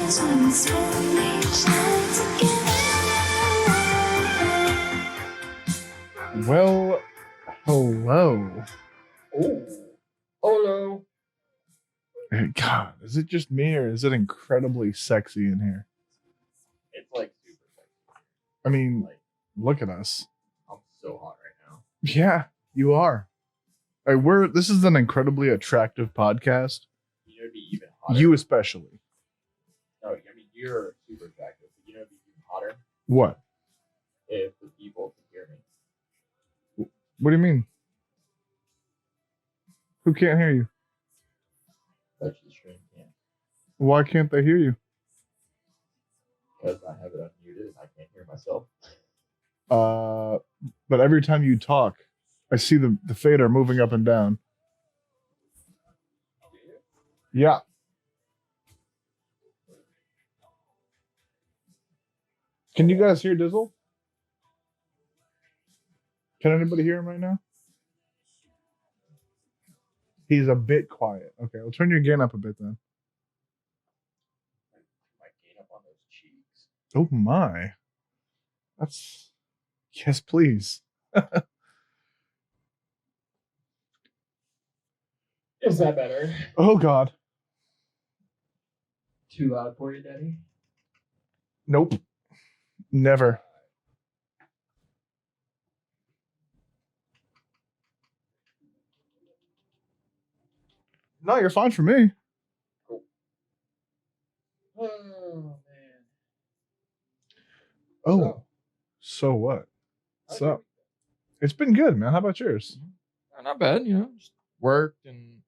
Well, hello. Oh, hello. God, is it just me or is it incredibly sexy in here? It's like super sexy. I mean, Like, look at us. I'm so hot right now. Yeah, you are. This is an incredibly attractive podcast. You know, it'd be even hotter. You especially. No, I mean you're super attractive. But you know, it'd be even hotter What? if the people could hear me. What do you mean? Who can't hear you? Touch the stream, can't. Why can't they hear you? Because I have it unmuted and I can't hear myself. But every time you talk, I see the fader moving up and down. Yeah. Can you guys hear Dizzle? Can anybody hear him right now? He's a bit quiet. Okay, I'll turn your gain up a bit then. My gain up on those cheeks. Oh my. That's... Yes, please. Is that better? Oh God. Too loud for you, Daddy? Nope. Never. No, you're fine for me. Cool. Oh man. Oh. So what? So it's been good, man. How about yours? Not bad, just worked and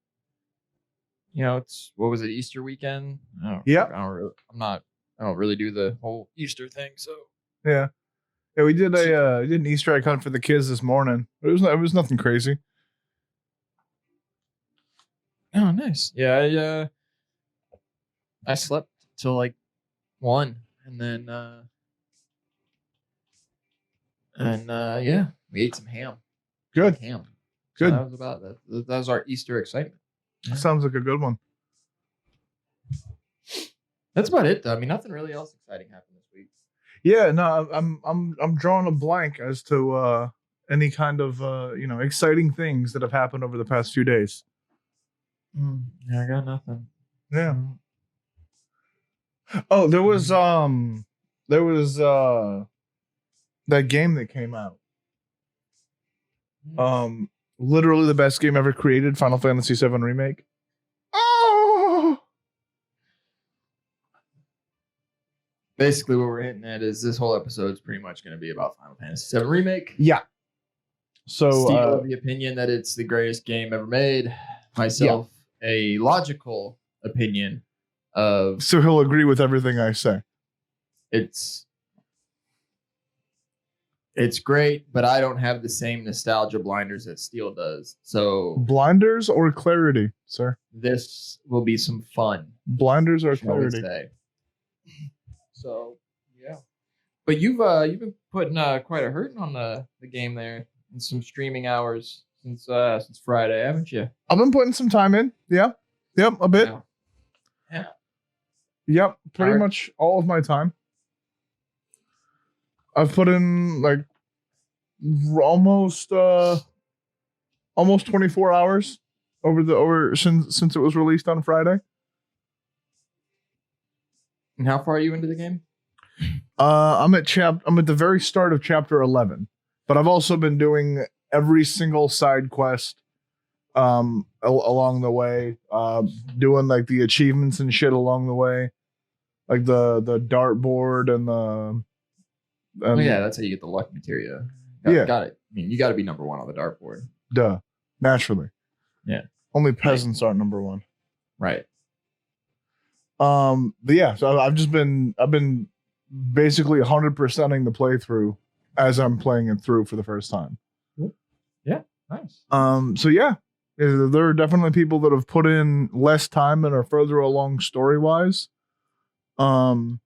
it's what was it, Easter weekend? Yeah. I don't really do the whole Easter thing, so Yeah. Yeah, we did an Easter egg hunt for the kids this morning. But it was nothing crazy. oh nice. Yeah, I slept till like 1 and then yeah, we ate some ham. Good. Ham. Good. So that was about that. That was our Easter excitement. Yeah. Sounds like a good one. That's about it, though. I mean, nothing really else exciting happened this week. Yeah, no, I'm drawing a blank as to any kind of exciting things that have happened over the past few days. Yeah, I got nothing. Yeah. Oh, there was that game that came out. Literally the best game ever created, Final Fantasy VII Remake. Oh! Basically, what we're hitting at is this whole episode is pretty much going to be about Final Fantasy VII Remake. Yeah. So, Steve of the opinion that it's the greatest game ever made. Myself, a logical opinion of... So he'll agree with everything I say. It's great, but I don't have the same nostalgia blinders that Steel does. So blinders or clarity, sir? This will be some fun. Blinders or clarity? So yeah, but you've been putting quite a hurting on the game there and some streaming hours since Friday, haven't you? I've been putting some time in. Yeah, yep, a bit. Yeah. Yep, pretty much all of my time. I've put in like almost 24 hours since it was released on Friday. And how far are you into the game? I'm at the very start of chapter 11, but I've also been doing every single side quest along the way, doing like the achievements and shit along the way, like the dartboard and the. That's how you get the luck materia. Got it. I mean, you got to be number 1 on the dartboard. Duh, naturally. Yeah. Only peasants aren't number 1. Right. But yeah, so I've been basically 100%ing the playthrough as I'm playing it through for the first time. Yeah, nice. So yeah, there are definitely people that have put in less time and are further along story wise. And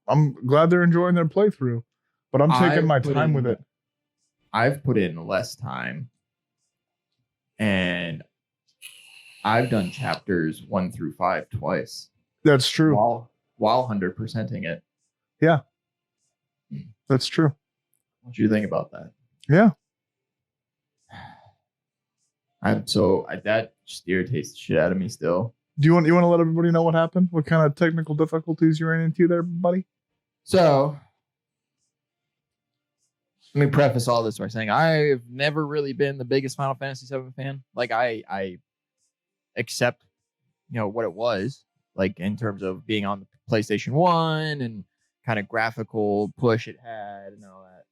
I'm glad they're enjoying their playthrough, but I'm taking my time with it. I've put in less time, and I've done chapters 1 through 5 twice. That's true. while 100%ing it. That's true. What do you think about that? Yeah. That just irritates the shit out of me still. Do you want to let everybody know what happened? What kind of technical difficulties you ran into there, buddy? So let me preface all this by saying I've never really been the biggest Final Fantasy VII fan. Like I accept, what it was, like in terms of being on the PlayStation 1 and kind of graphical push it had and all that.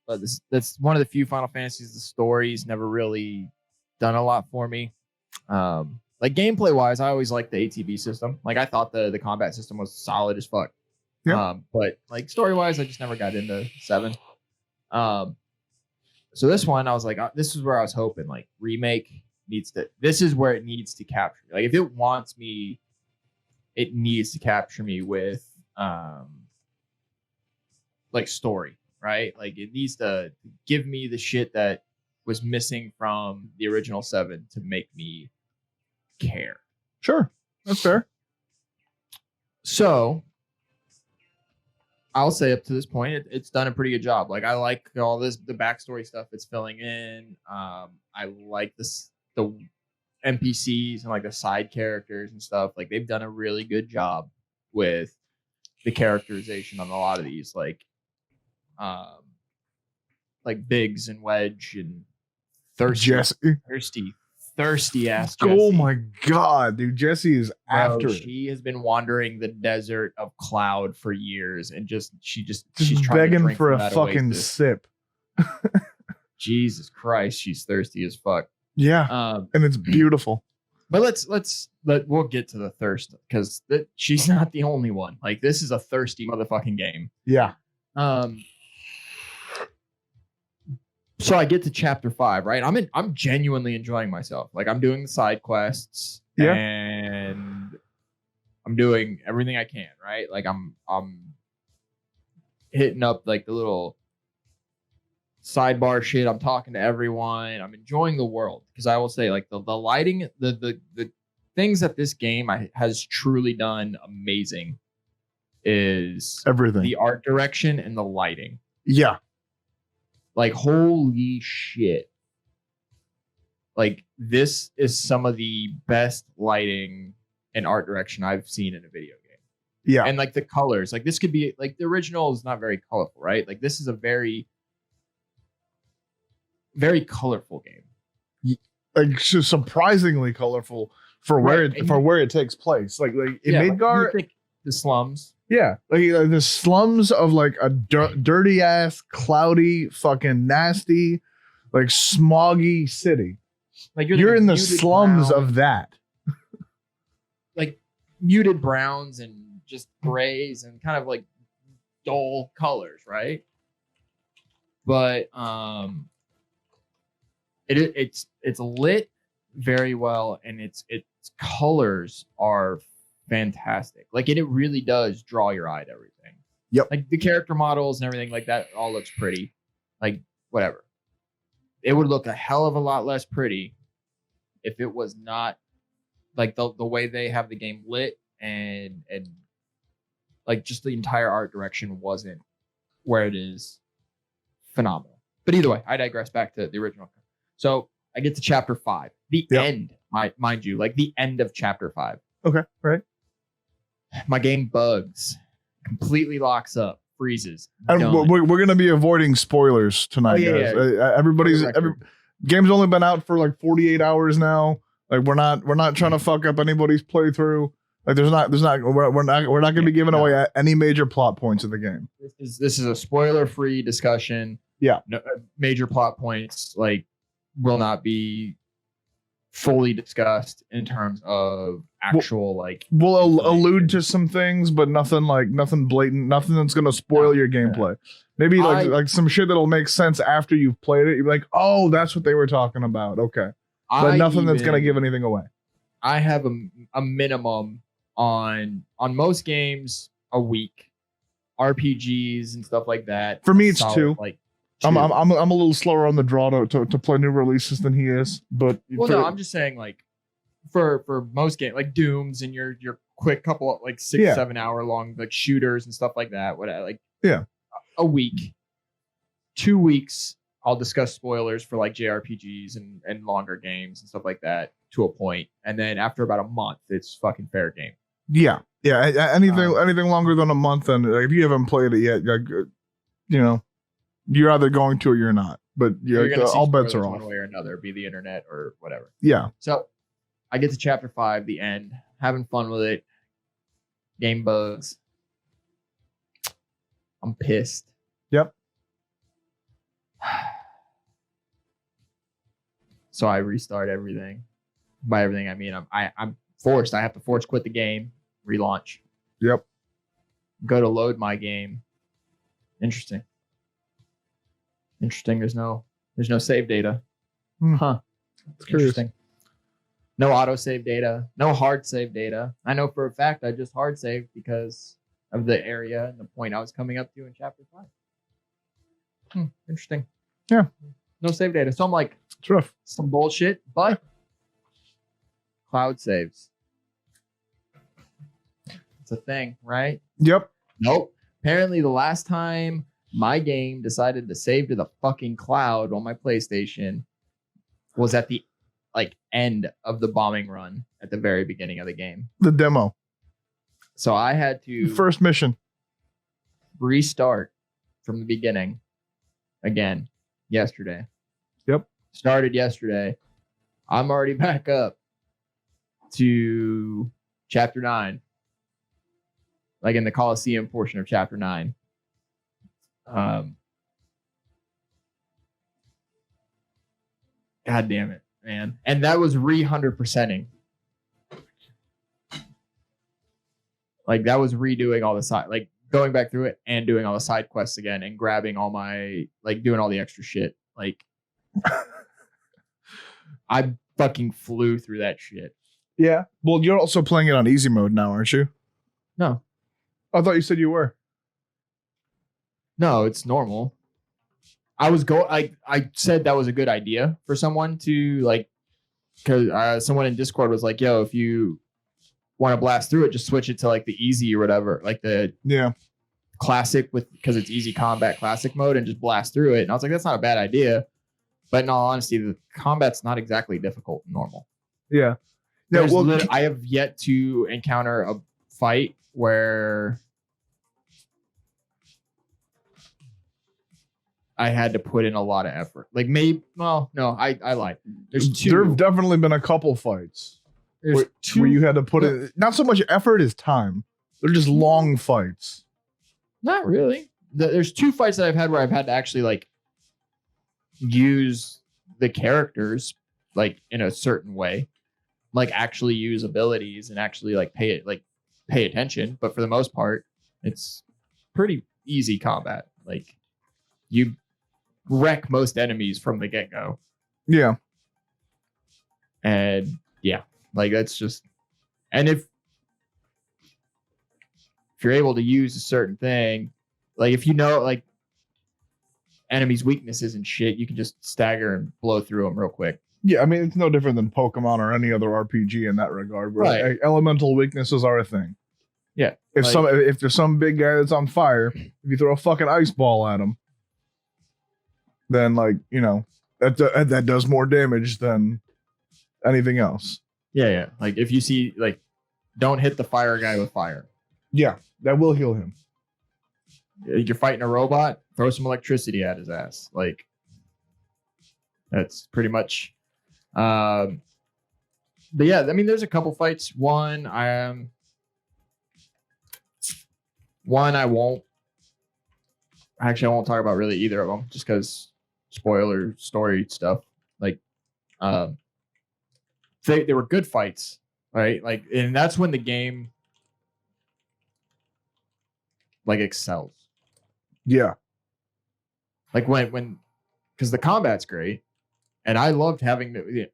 But that's one of the few Final Fantasies. The story's never really done a lot for me. Like gameplay wise, I always liked the ATB system. Like I thought the combat system was solid as fuck. Yeah. But like story wise, I just never got into 7. So this one, I was like, this is where I was hoping. Like Remake this is where it needs to capture me. Like if it wants me, it needs to capture me with like story, right? Like it needs to give me the shit that was missing from the original 7 to make me care. Sure. That's fair. So I'll say up to this point, it's done a pretty good job. Like I like all the backstory stuff it's filling in. I like the NPCs and like the side characters and stuff. Like they've done a really good job with the characterization on a lot of these, like Biggs and Wedge and thirsty ass Jessie. Oh my god, dude! Jessie is after it. She has been wandering the desert of Cloud for years, and she's begging for a fucking sip. Jesus Christ, she's thirsty as fuck. Yeah, and it's beautiful. But we'll get to the thirst because she's not the only one. Like this is a thirsty motherfucking game. Yeah. So I get to chapter 5, right? I'm genuinely enjoying myself. Like I'm doing the side quests, and I'm doing everything I can, right? Like I'm hitting up like the little sidebar shit. I'm talking to everyone. I'm enjoying the world because I will say like the lighting, the things that this game has truly done amazing is everything. The art direction and the lighting. Yeah. Like, holy shit. Like, this is some of the best lighting and art direction I've seen in a video game. Yeah. And, like, the colors. Like, this could be... Like, the original is not very colorful, right? Like, this is a very, very colorful game. Like, surprisingly colorful for where it takes place. Like in Midgar... Like, think the slums... Yeah, like the slums of like a dirty ass, cloudy, fucking nasty, like smoggy city. Like you're in the slums of that. Like muted browns and just grays and kind of like dull colors, right? But it's lit very well, and its colors are fantastic. Like it really does draw your eye to everything. Yep. Like the character models and everything like that all looks pretty. Like whatever. It would look a hell of a lot less pretty if it was not like the way they have the game lit and like just the entire art direction wasn't where it is. Phenomenal. But either way, I digress back to the original. So I get to chapter 5. The end, mind you, like the end of chapter 5. Okay, right. My game bugs, completely locks up, freezes. And we're going to be avoiding spoilers tonight, guys. Yeah. Game's only been out for like 48 hours now. Like we're not trying to fuck up anybody's playthrough. Like we're not going to be giving away any major plot points of the game. This is a spoiler-free discussion. Yeah, no, major plot points like will not be fully discussed in terms of actual we'll allude to some things, but nothing blatant, nothing that's going to spoil your gameplay. Maybe like some shit that'll make sense after you've played it. You're like, oh, that's what they were talking about. Okay, but nothing that's going to give anything away. I have a minimum on most games a week, RPGs and stuff like that. For me, it's solid, 2. Like I'm a little slower on the draw to play new releases than he is, but no, I'm just saying like for most games like Dooms and your quick couple of like 6, Yeah. 7 hour long like shooters and stuff like that. What like Yeah. a week, 2 weeks. I'll discuss spoilers for like JRPGs and longer games and stuff like that to a point, and then after about a month, it's fucking fair game. Yeah. Anything longer than a month, and like, if you haven't played it yet, like, you know, you're either going to or you're not. But You're gonna see all bets are spoilers off. one way or another, be the internet or whatever. Yeah. So I get to chapter 5, the end, having fun with it. Game bugs. I'm pissed. Yep. So I restart everything. By everything I mean I'm forced. I have to force quit the game, relaunch. Yep. Go to load my game. Interesting. There's no save data. Huh. It's curious. Interesting. No auto save data. No hard save data. I know for a fact I just hard saved because of the area and the point I was coming up to in chapter 5. Interesting. Yeah. No save data. So I'm like, It's rough. some bullshit, but cloud saves. It's a thing, right? Yep. Nope. Apparently, the last time my game decided to save to the fucking cloud on my PlayStation was at the end of the bombing run at the very beginning of the game. The demo. So I had to First mission. restart from the beginning again yesterday. Yep. Started yesterday. I'm already back up to chapter 9. Like in the Coliseum portion of chapter 9. God damn it, man. And that was 100%ing. Like that was redoing all the side, like going back through it and doing all the side quests again and grabbing all my, like doing all the extra shit. Like I fucking flew through that shit. Yeah. Well, you're also playing it on easy mode now, aren't you? No, I thought you said you were. no, it's normal. I said that was a good idea for someone to like, because someone in Discord was like, yo, if you want to blast through it, just switch it to like the easy or whatever, like the classic because it's easy combat classic mode and just blast through it. And I was like, that's not a bad idea. But in all honesty, the combat's not exactly difficult and normal. Yeah. Yeah. Well, I have yet to encounter a fight where I had to put in a lot of effort. Like maybe, well, no, I lied. There's two. there have definitely been a couple fights There's two. where you had to put in not so much effort as time. They're just long fights. Not really. There's 2 fights that I've had where I've had to actually like use the characters like in a certain way, like actually use abilities and actually like pay attention. But for the most part, it's pretty easy combat. Like you wreck most enemies from the get-go. Yeah. And yeah, like that's just, and if you're able to use a certain thing, like if you know like enemies' weaknesses and shit, you can just stagger and blow through them real quick. Yeah, I mean, it's no different than Pokemon or any other RPG in that regard, where Right. like, elemental weaknesses are a thing. Yeah. If there's some big guy that's on fire, if you throw a fucking ice ball at him, then like, you know, that does more damage than anything else. Yeah. Like if you see like, don't hit the fire guy with fire. Yeah, that will heal him. You're fighting a robot, throw some electricity at his ass. Like that's pretty much. But yeah, I mean, there's a couple fights. One I won't talk about really either of them, just because spoiler story stuff. Like, they were good fights, right? Like, and that's when the game like excels. Yeah. Like when because the combat's great, and I loved having to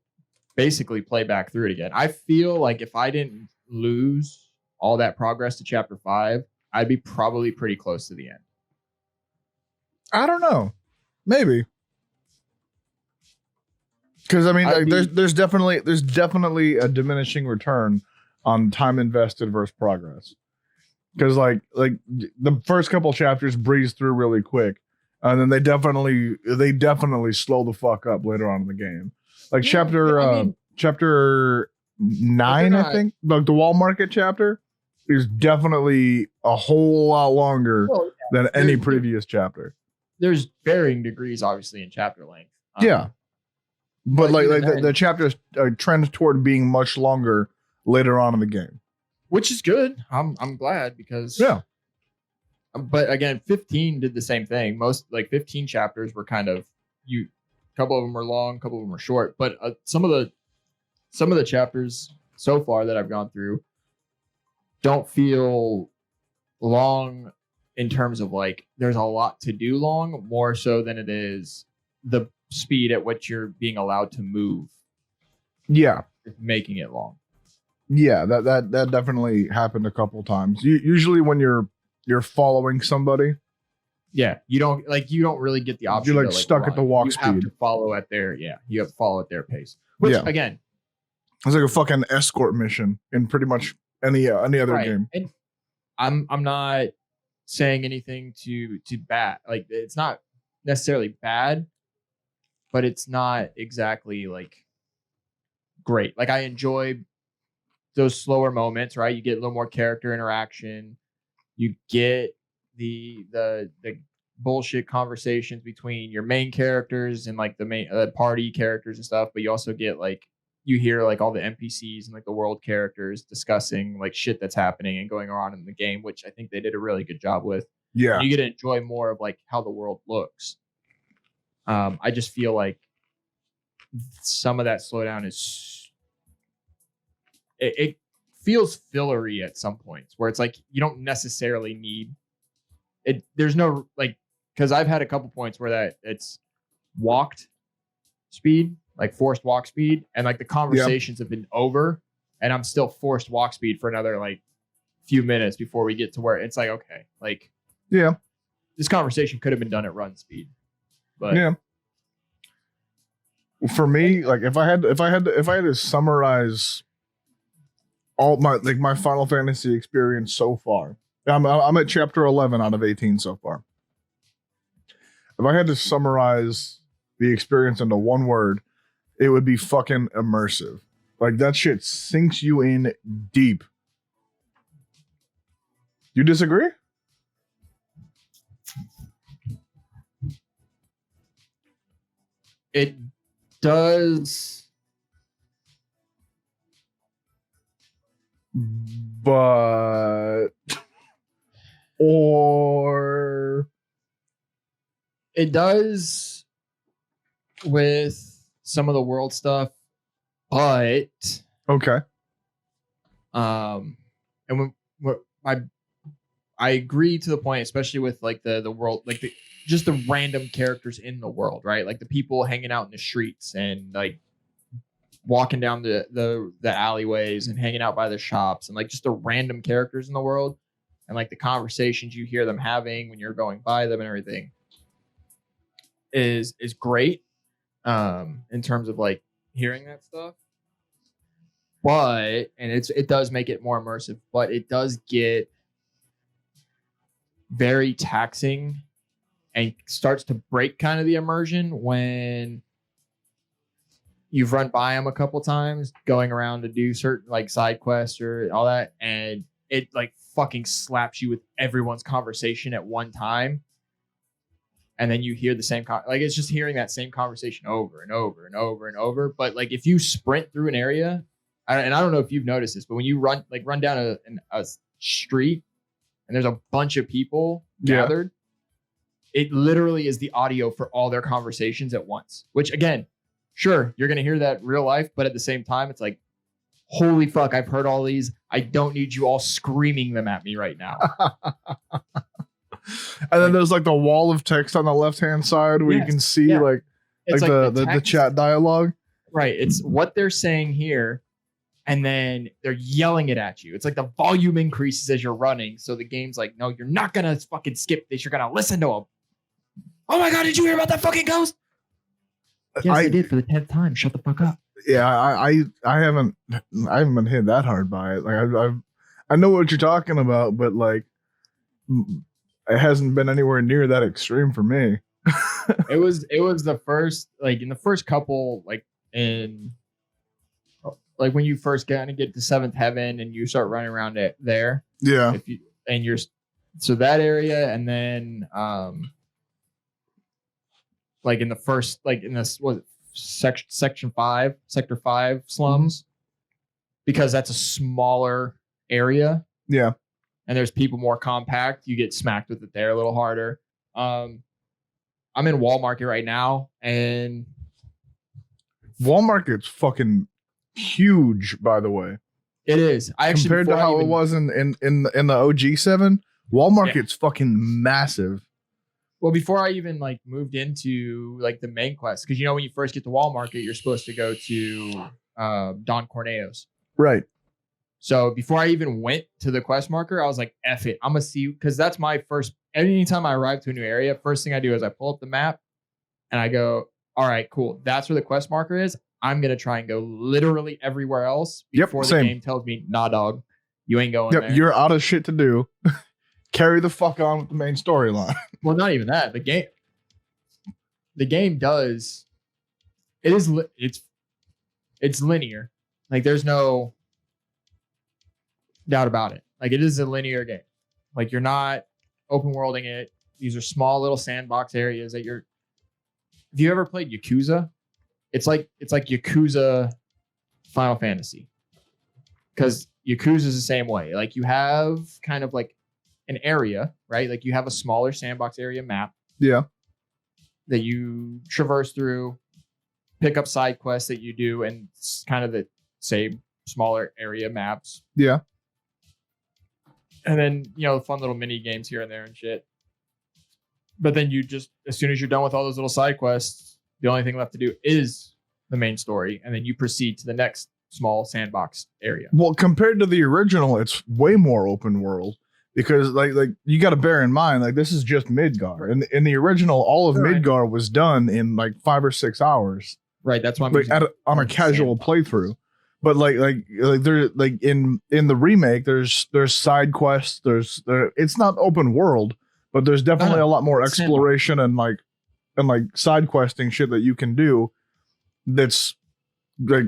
basically play back through it again. I feel like if I didn't lose all that progress to chapter 5, I'd be probably pretty close to the end. I don't know. Maybe. Because I mean, like, there's definitely a diminishing return on time invested versus progress. Because like the first couple chapters breeze through really quick, and then they definitely slow the fuck up later on in the game. Like chapter 9, I think, like the wall market chapter is definitely a whole lot longer than any previous chapter. There's varying degrees, obviously, in chapter length. Yeah, but like the chapters trend toward being much longer later on in the game, which is good. I'm glad because But again, 15 did the same thing. Most 15 chapters were kind of a couple of them were long, a couple of them were short. But some of the chapters so far that I've gone through don't feel long in terms of there's a lot to do long, more so than it is the speed at which you're being allowed to move. Yeah, making it long. Yeah, that definitely happened a couple times. Usually when you're following somebody, you don't really get the option. You're stuck at the walk speed. You have to follow at their pace. Which again, it's like a fucking escort mission in pretty much any other game. And I'm not saying anything to bad. It's not necessarily bad, but it's not exactly great. I enjoy those slower moments, right? You get a little more character interaction. You get the bullshit conversations between your main characters and the main party characters and stuff, but you also get you hear all the NPCs and the world characters discussing shit that's happening and going on in the game, which I think they did a really good job with. Yeah. And you get to enjoy more of how the world looks. I just feel some of that slowdown is it feels fillery at some points where it's you don't necessarily need it. There's no because I've had a couple points where it's walked speed, forced walk speed, and the conversations have been over and I'm still forced walk speed for another few minutes before we get to where it's okay, this conversation could have been done at run speed. But yeah, for me, if I had to summarize all my Final Fantasy experience so far, I'm at chapter 11 out of 18 so far. If I had to summarize the experience into one word, it would be fucking immersive. That shit sinks you in deep. You disagree? It does. But or it does with some of the world stuff, but okay. And when I agree to the point, especially with the world, just the random characters in the world, right? The people hanging out in the streets and walking down the alleyways and hanging out by the shops and just the random characters in the world and the conversations you hear them having when you're going by them and everything is great in terms of hearing that stuff. But it does make it more immersive, but it does get very taxing and starts to break kind of the immersion when you've run by them a couple times going around to do certain side quests or all that, and it fucking slaps you with everyone's conversation at one time, and then you hear the same it's just hearing that same conversation over and over and over and over. But if you sprint through an area, and I don't know if you've noticed this, but when you run down a street and there's a bunch of people gathered, it literally is the audio for all their conversations at once, which again, sure, you're going to hear that in real life, but at the same time, it's holy fuck, I've heard all these. I don't need you all screaming them at me right now. And then there's the wall of text on the left-hand side where you can see the chat dialogue. Right. It's what they're saying here, and then they're yelling it at you. It's the volume increases as you're running. So the game's no, you're not going to fucking skip this. You're going to listen to them. Oh my God, did you hear about that fucking ghost? Yes, I did for the 10th time. Shut the fuck up. Yeah, I haven't been hit that hard by it. Like I know what you're talking about, but like it hasn't been anywhere near that extreme for me. It was the first, like in the first couple, like in like when you first kind of get to Seventh Heaven and you start running around it there. Yeah. If you and you're so that area, and then like in the first, like in this was sector 5 slums, because that's a smaller area. Yeah. And there's people more compact. You get smacked with it there a little harder. I'm in Wall Market right now, and Wall Market's fucking huge, by the way. it is. I actually, Compared to how it was in the OG7, Wall Market's fucking massive. Well, before I even like moved into like the main quest, because you know when you first get to Wall Market, you're supposed to go to Don Corneo's. Right. So before I even went to the quest marker, I was like, F it. I'm going to see, because that's my first, anytime I arrive to a new area, first thing I do is I pull up the map and I go, all right, cool. That's where the quest marker is. I'm going to try and go literally everywhere else before the game tells me, nah, dog, you ain't going there. You're out of shit to do. Carry the fuck on with the main storyline. Well, not even that. The game does, it's linear. Like there's no doubt about it. Like it is a linear game. Like you're not open worlding it. These are small little sandbox areas that you're. If you ever played Yakuza, it's like Yakuza Final Fantasy, because Yakuza is the same way. Like you have kind of like an area, right? Like you have a smaller sandbox area map. Yeah. That you traverse through, pick up side quests that you do, and it's kind of the same smaller area maps. Yeah. And then, you know, fun little mini games here and there and shit. But then you just, as soon as you're done with all those little side quests, the only thing left to do is the main story. And then you proceed to the next small sandbox area. Well, compared to the original, it's way more open world, because like you got to bear in mind, like this is just Midgar. And in the original, all of Midgar was done in like 5 or 6 hours. Right. That's why I'm like on a casual playthrough. But like there, like in the remake, there's side quests. It's not open world, but there's definitely a lot more exploration and like side questing shit that you can do. That's like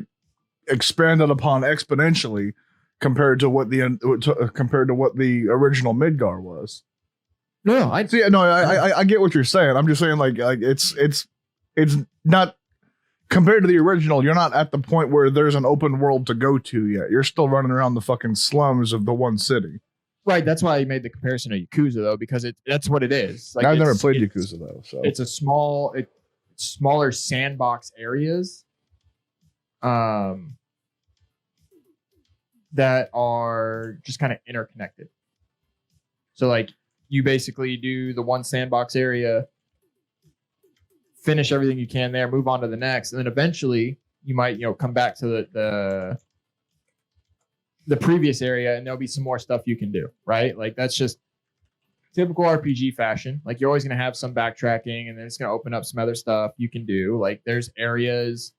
expanded upon exponentially compared to what the original Midgar was. No, I see. No, I get what you're saying. I'm just saying like it's not. Compared to the original, you're not at the point where there's an open world to go to yet. You're still running around the fucking slums of the one city. Right. That's why I made the comparison to Yakuza, though, because that's what it is. Like I've never played Yakuza, though. So it's a smaller sandbox areas that are just kind of interconnected. So like you basically do the one sandbox area, finish everything you can there, move on to the next, and then eventually you might, come back to the previous area, and there'll be some more stuff you can do, right? Like that's just typical RPG fashion. Like you're always going to have some backtracking, and then it's going to open up some other stuff you can do. Like there's areas.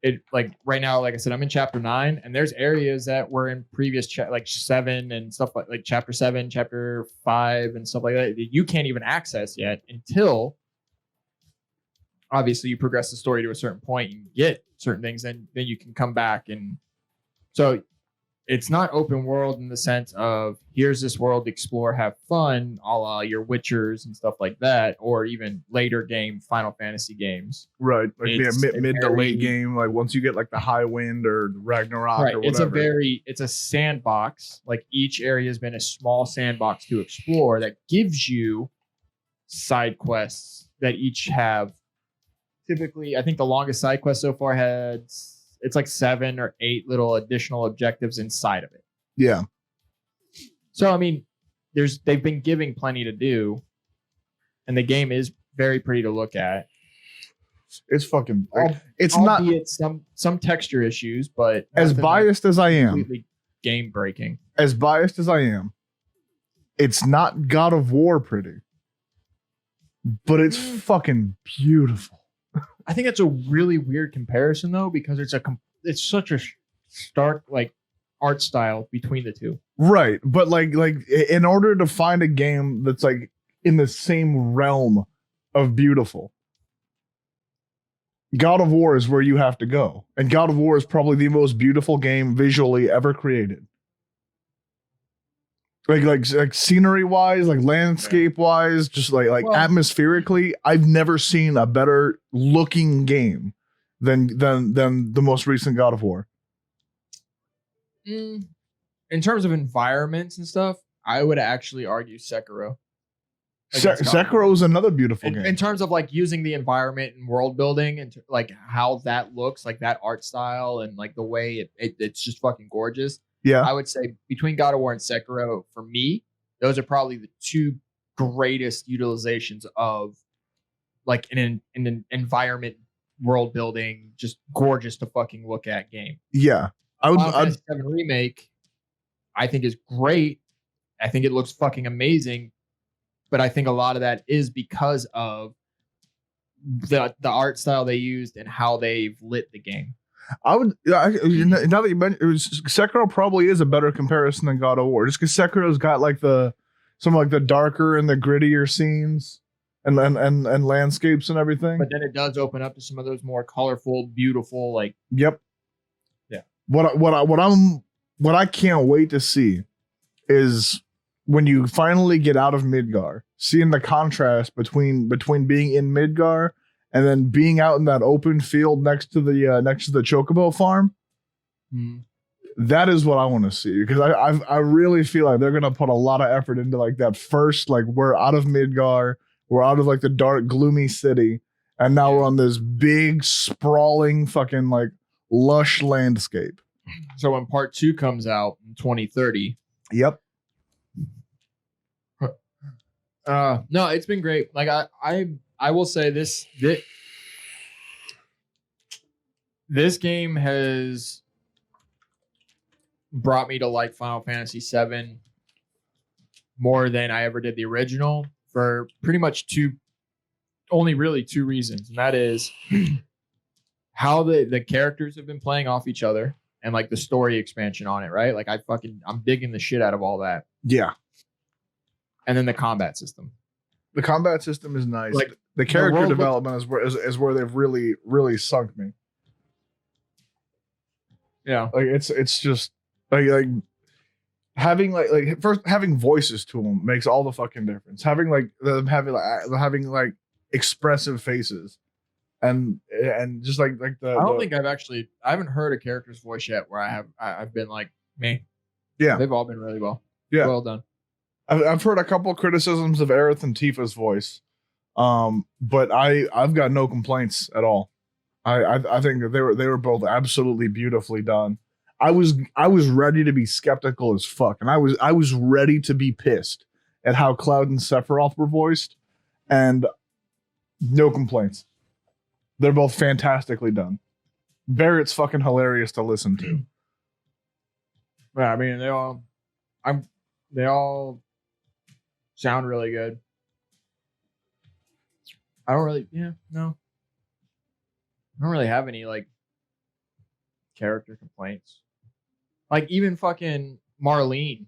It like right now, like I said, I'm in chapter 9, and there's areas that were in previous like 7 and stuff like chapter 7, chapter 5, and stuff like that you can't even access yet until. Obviously, you progress the story to a certain point, you get certain things, then you can come back. And so it's not open world in the sense of here's this world to explore, have fun, a la your Witchers and stuff like that, or even later game Final Fantasy games. Right. Like mid to late game, like once you get like the High Wind or Ragnarok or whatever. It's a sandbox. Like each area has been a small sandbox to explore that gives you side quests that each have. Typically, I think the longest side quest so far it's like 7 or 8 little additional objectives inside of it. Yeah. So I mean, they've been giving plenty to do, and the game is very pretty to look at. It's fucking. It's albeit not some texture issues, but as biased as I am, completely game breaking. As biased as I am, it's not God of War pretty, but it's fucking beautiful. I think it's a really weird comparison though, because it's such a stark like art style between the two. Right, but like in order to find a game that's like in the same realm of beautiful, God of War is where you have to go. And God of War is probably the most beautiful game visually ever created. Like scenery wise, like landscape wise, just like atmospherically, I've never seen a better looking game than the most recent God of War. In terms of environments and stuff, I would actually argue Sekiro. Sekiro is another beautiful game. In terms of like using the environment and world building and like how that looks, like that art style and like the way it's just fucking gorgeous. Yeah, I would say between God of War and Sekiro, for me, those are probably the two greatest utilizations of like an environment, world building, just gorgeous to fucking look at game. Yeah, Final Fantasy VII Remake, I think is great. I think it looks fucking amazing, but I think a lot of that is because of the art style they used and how they've lit the game. I would now that you mentioned Sekiro probably is a better comparison than God of War, just because Sekiro's got like some like the darker and the grittier scenes and landscapes and everything. But then it does open up to some of those more colorful, beautiful, like yep, yeah. What I can't wait to see is when you finally get out of Midgar, seeing the contrast between being in Midgar and then being out in that open field next to the Chocobo farm. That is what I want to see, because I really feel like they're gonna put a lot of effort into like that first, like we're out of Midgar, we're out of like the dark gloomy city, and now we're on this big sprawling fucking like lush landscape. So when part 2 comes out in 2030, yep. No, it's been great. Like I will say this game has brought me to like Final Fantasy VII more than I ever did the original, for pretty much only really two reasons. And that is how the characters have been playing off each other and like the story expansion on it, right? Like I'm digging the shit out of all that. Yeah. And then the combat system. The combat system is nice. Like the character development is where they've really sunk me. Yeah. Like it's just like having like first having voices to them makes all the fucking difference. Having like expressive faces and just like the I don't think I haven't heard a character's voice yet where I've been like, me. Yeah. They've all been really well. Yeah. Well done. I've heard a couple criticisms of Aerith and Tifa's voice, but I've got no complaints at all. I think that they were both absolutely beautifully done. I was ready to be skeptical as fuck, and I was ready to be pissed at how Cloud and Sephiroth were voiced, and no complaints. They're both fantastically done. Barrett's fucking hilarious to listen to. Yeah, I mean they all sound really good. I don't really have any like character complaints. Like even fucking Marlene.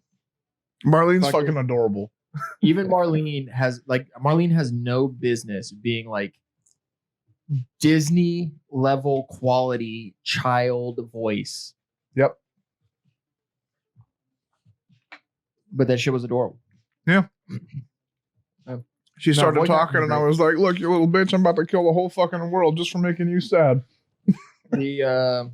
Marlene's fucking adorable. Even Marlene has no business being like Disney level quality child voice. Yep. But that shit was adorable. Yeah. She started talking and I was like, look, you little bitch, I'm about to kill the whole fucking world just for making you sad. The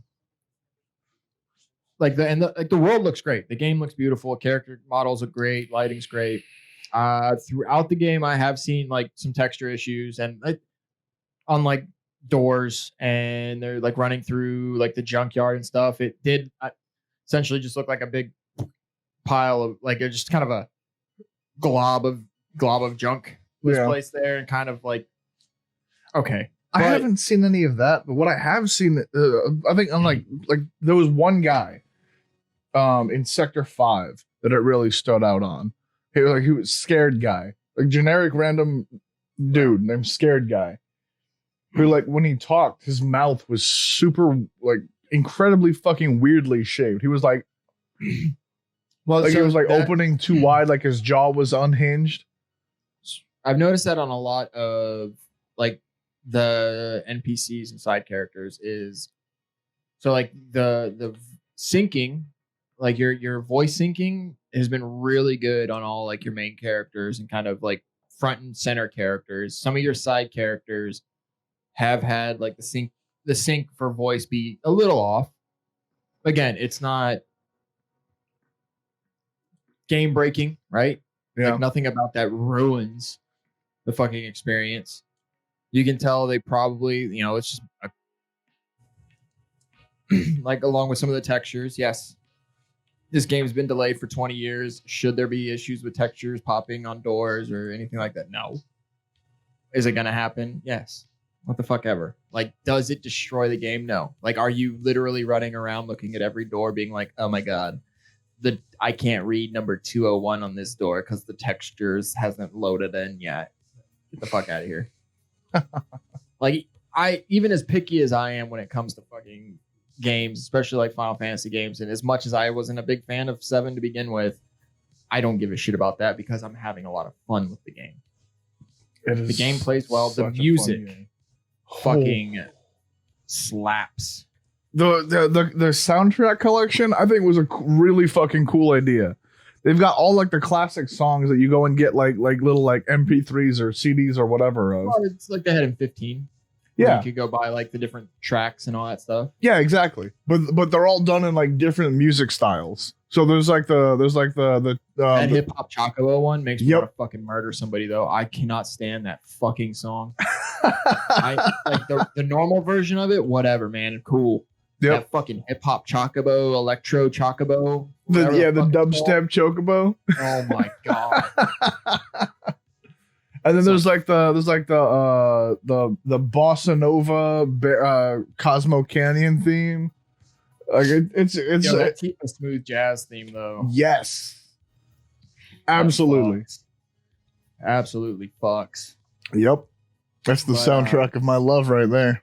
world looks great. The game looks beautiful. Character models are great. Lighting's great. Throughout the game, I have seen like some texture issues and on like doors, and they're like running through like the junkyard and stuff. It did essentially just look like a big pile of like just kind of a glob of junk was placed there, and kind of like okay. I haven't seen any of that, but what I have seen, I think I'm like there was one guy in Sector 5 that it really stood out on. He was scared guy, like generic random dude named Scared Guy. who like when he talked, his mouth was super like incredibly fucking weirdly shaped. He was like, Well, like so it was like that- opening too wide, like his jaw was unhinged. I've noticed that on a lot of like the NPCs and side characters is so like the syncing, like your voice syncing has been really good on all like your main characters and kind of like front and center characters. Some of your side characters have had like the sync for voice be a little off. Again, it's not game breaking, right? Yeah. Like nothing about that ruins the fucking experience. You can tell they probably, it's just like along with some of the textures. Yes, this game's been delayed for 20 years. Should there be issues with textures popping on doors or anything like that? No. Is it going to happen? Yes. What the fuck ever. Like, does it destroy the game? No. Like, are you literally running around looking at every door being like, oh my God, I can't read number 201 on this door because the textures hasn't loaded in yet. Get the fuck out of here. Like, even as picky as I am when it comes to fucking games, especially like Final Fantasy games, and as much as I wasn't a big fan of 7 to begin with, I don't give a shit about that because I'm having a lot of fun with the game. The game plays well. The music fucking slaps. The soundtrack collection, I think, was a really fucking cool idea. They've got all like the classic songs that you go and get like little like MP3s or CDs or whatever of. Well, it's like they had in 15. Yeah, you could go buy like the different tracks and all that stuff. Yeah, exactly. But they're all done in like different music styles. So there's like the that hip hop Chocobo one makes me want to fucking murder somebody though. I cannot stand that fucking song. I like the normal version of it. Whatever, man. Cool. Yep. That fucking hip hop Chocobo, electro Chocobo. The dubstep Chocobo. Oh my God. And then there's like the bossa nova Cosmo Canyon theme. Like it's a smooth jazz theme though. Yes, absolutely, absolutely fucks. Yep, that's the soundtrack of my love right there.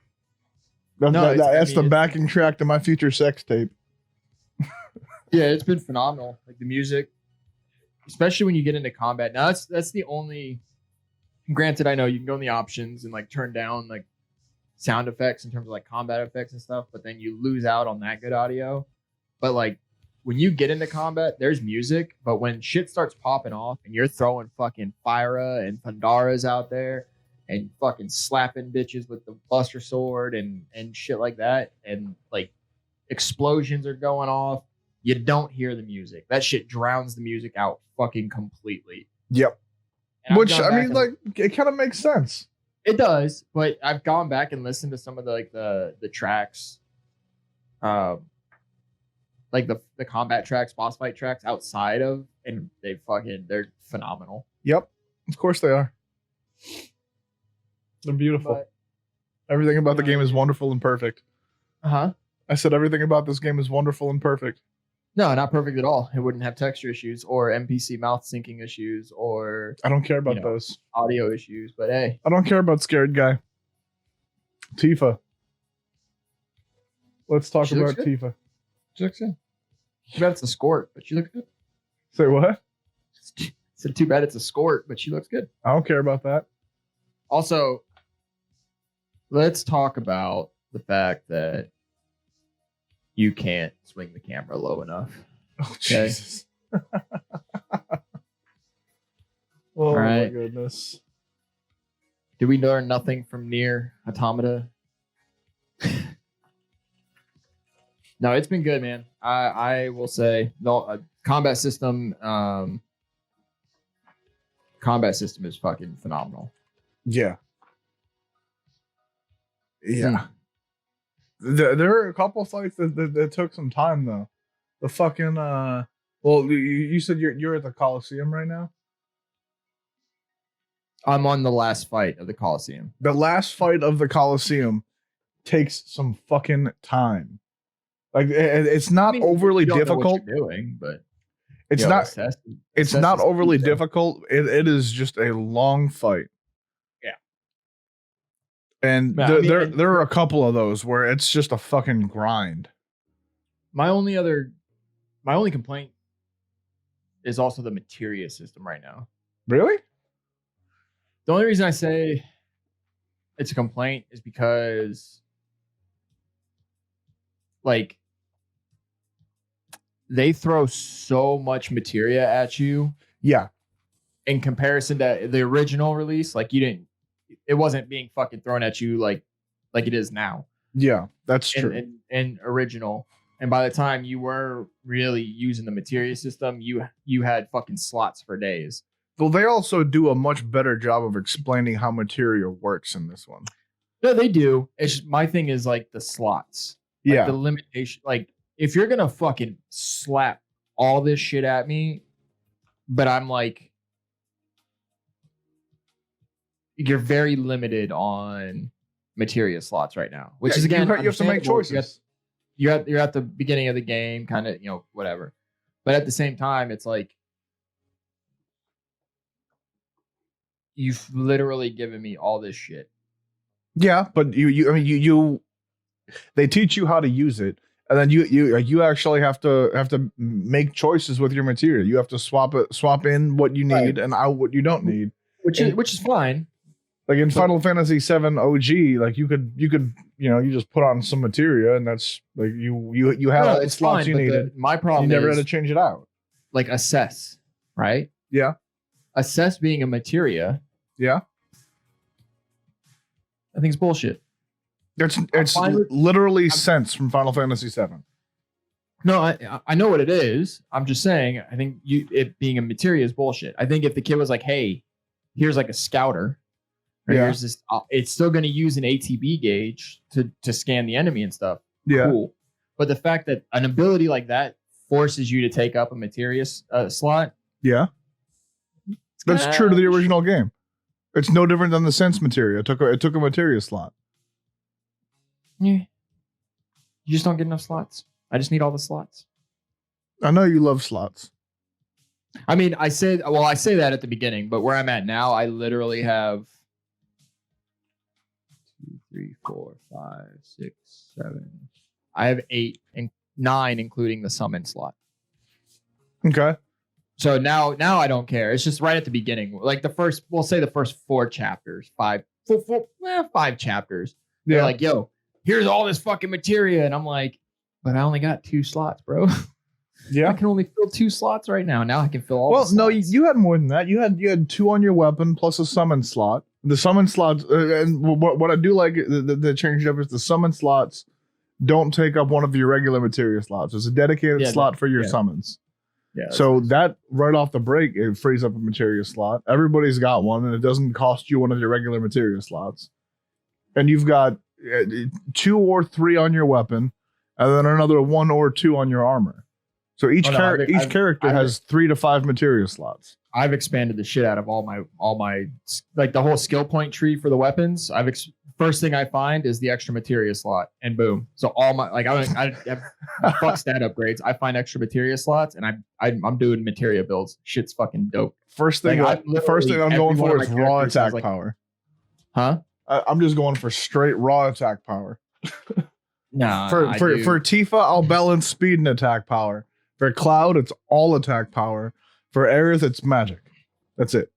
That's the backing track to my future sex tape. Yeah, it's been phenomenal. Like the music, especially when you get into combat. Now that's the only. Granted, I know you can go in the options and like turn down like sound effects in terms of like combat effects and stuff, but then you lose out on that good audio. But like when you get into combat, there's music, but when shit starts popping off and you're throwing fucking Fyra and Pandaras out there and fucking slapping bitches with the Buster Sword and shit like that, and like explosions are going off, you don't hear the music. That shit drowns the music out fucking completely. Yep. Which I mean, like, it kind of makes sense. It does, but I've gone back and listened to some of the tracks, like the combat tracks, boss fight tracks outside of, and they're phenomenal. Yep, of course they are. They're beautiful. But, everything about the game is wonderful and perfect. Uh-huh. I said everything about this game is wonderful and perfect. No, not perfect at all. It wouldn't have texture issues or NPC mouth syncing issues or I don't care about those audio issues, but hey. I don't care about scared guy. Tifa. Let's talk about Tifa. She looks good. Too bad it's a skort, but she looks good. Say what? Said too bad it's a skort, but she looks good. I don't care about that. Also, let's talk about the fact that you can't swing the camera low enough. Oh, Jesus. Oh, right. My goodness. Did we learn nothing from Nier Automata? No, it's been good, man. I will say the combat system is fucking phenomenal. Yeah. Yeah. There are a couple of fights that took some time though. The fucking well, you said you're at the Coliseum right now. I'm on the last fight of the Coliseum. The last fight of the Coliseum takes some fucking time. Like it's not overly difficult. Know what you're doing, but it's not. It's not overly difficult. It is just a long fight. Yeah. And Yeah, I mean, there are a couple of those where it's just a fucking grind. my only complaint is also the materia system right now. Really? The only reason I say it's a complaint is because, like, they throw so much materia at you Yeah. in comparison to the original release. Like, it wasn't being fucking thrown at you like it is now. Yeah, that's true. In original. And by the time you were really using the materia system, you had fucking slots for days. Well, they also do a much better job of explaining how materia works in this one. No, they do. It's just, my thing is like the slots. Like Yeah. the limitation. Like, if you're gonna fucking slap all this shit at me, but I'm like, you're very limited on materia slots right now, which is again, you have to make understandable. choices. You're at the beginning of the game, kind of, whatever. But at the same time, it's like, you've literally given me all this shit. Yeah, but you they teach you how to use it, and then you actually have to make choices with your material. You have to swap in what you need Right. and out what you don't need. Which is fine. Like in Final Fantasy VII OG, like you could you just put on some materia and that's like you have all the slots you needed. My problem You never is had to change it out. like assess, right? Yeah. Assess being a materia, Yeah. I think it's bullshit. It's fine with- literally sense from Final Fantasy VII. No, I know what it is. I'm just saying, I think it being a materia is bullshit. I think if the kid was like, hey, here's like a scouter, or Yeah. here's this, it's still going to use an ATB gauge to scan the enemy and stuff. Yeah. Cool. But the fact that an ability like that forces you to take up a materia slot. Yeah. That's true to the original game. It's no different than the sense materia. It took a materia slot. Yeah. You just don't get enough slots. I just need all the slots. I know you love slots. I mean, I say that at the beginning, but where I'm at now, I literally have 2, 3, 4, 5, 6, 7. I have 8 and 9, including the summon slot. Okay. So now I don't care. It's just right at the beginning, like we'll say the first 4 chapters, 5 chapters. Yeah. They're like, yo, here's all this fucking materia, and I'm like, but I only got 2 slots, bro. Yeah. I can only fill 2 slots right now. Now I can fill all. Well, the no, slots. you had more than that. You had 2 on your weapon plus a summon slot. The summon slots, and what I do like the change up is the summon slots don't take up one of your regular materia slots. There's a dedicated slot for your summons. Yeah. So that right off the break, it frees up a materia slot. Everybody's got one, and it doesn't cost you one of your regular materia slots. And you've got 2 or 3 on your weapon, and then another 1 or 2 on your armor. So each character has 3 to 5 materia slots. I've expanded the shit out of all my like the whole skill point tree for the weapons. First thing I find is the extra materia slot, and boom. So all my I fuck stat upgrades. I find extra materia slots, and I'm doing materia builds. Shit's fucking dope. First thing I'm going for is raw attack power. Huh? I'm just going for straight raw attack power. No. For Tifa, I'll balance speed and attack power. For Cloud, it's all attack power. For Aerith, it's magic. That's it.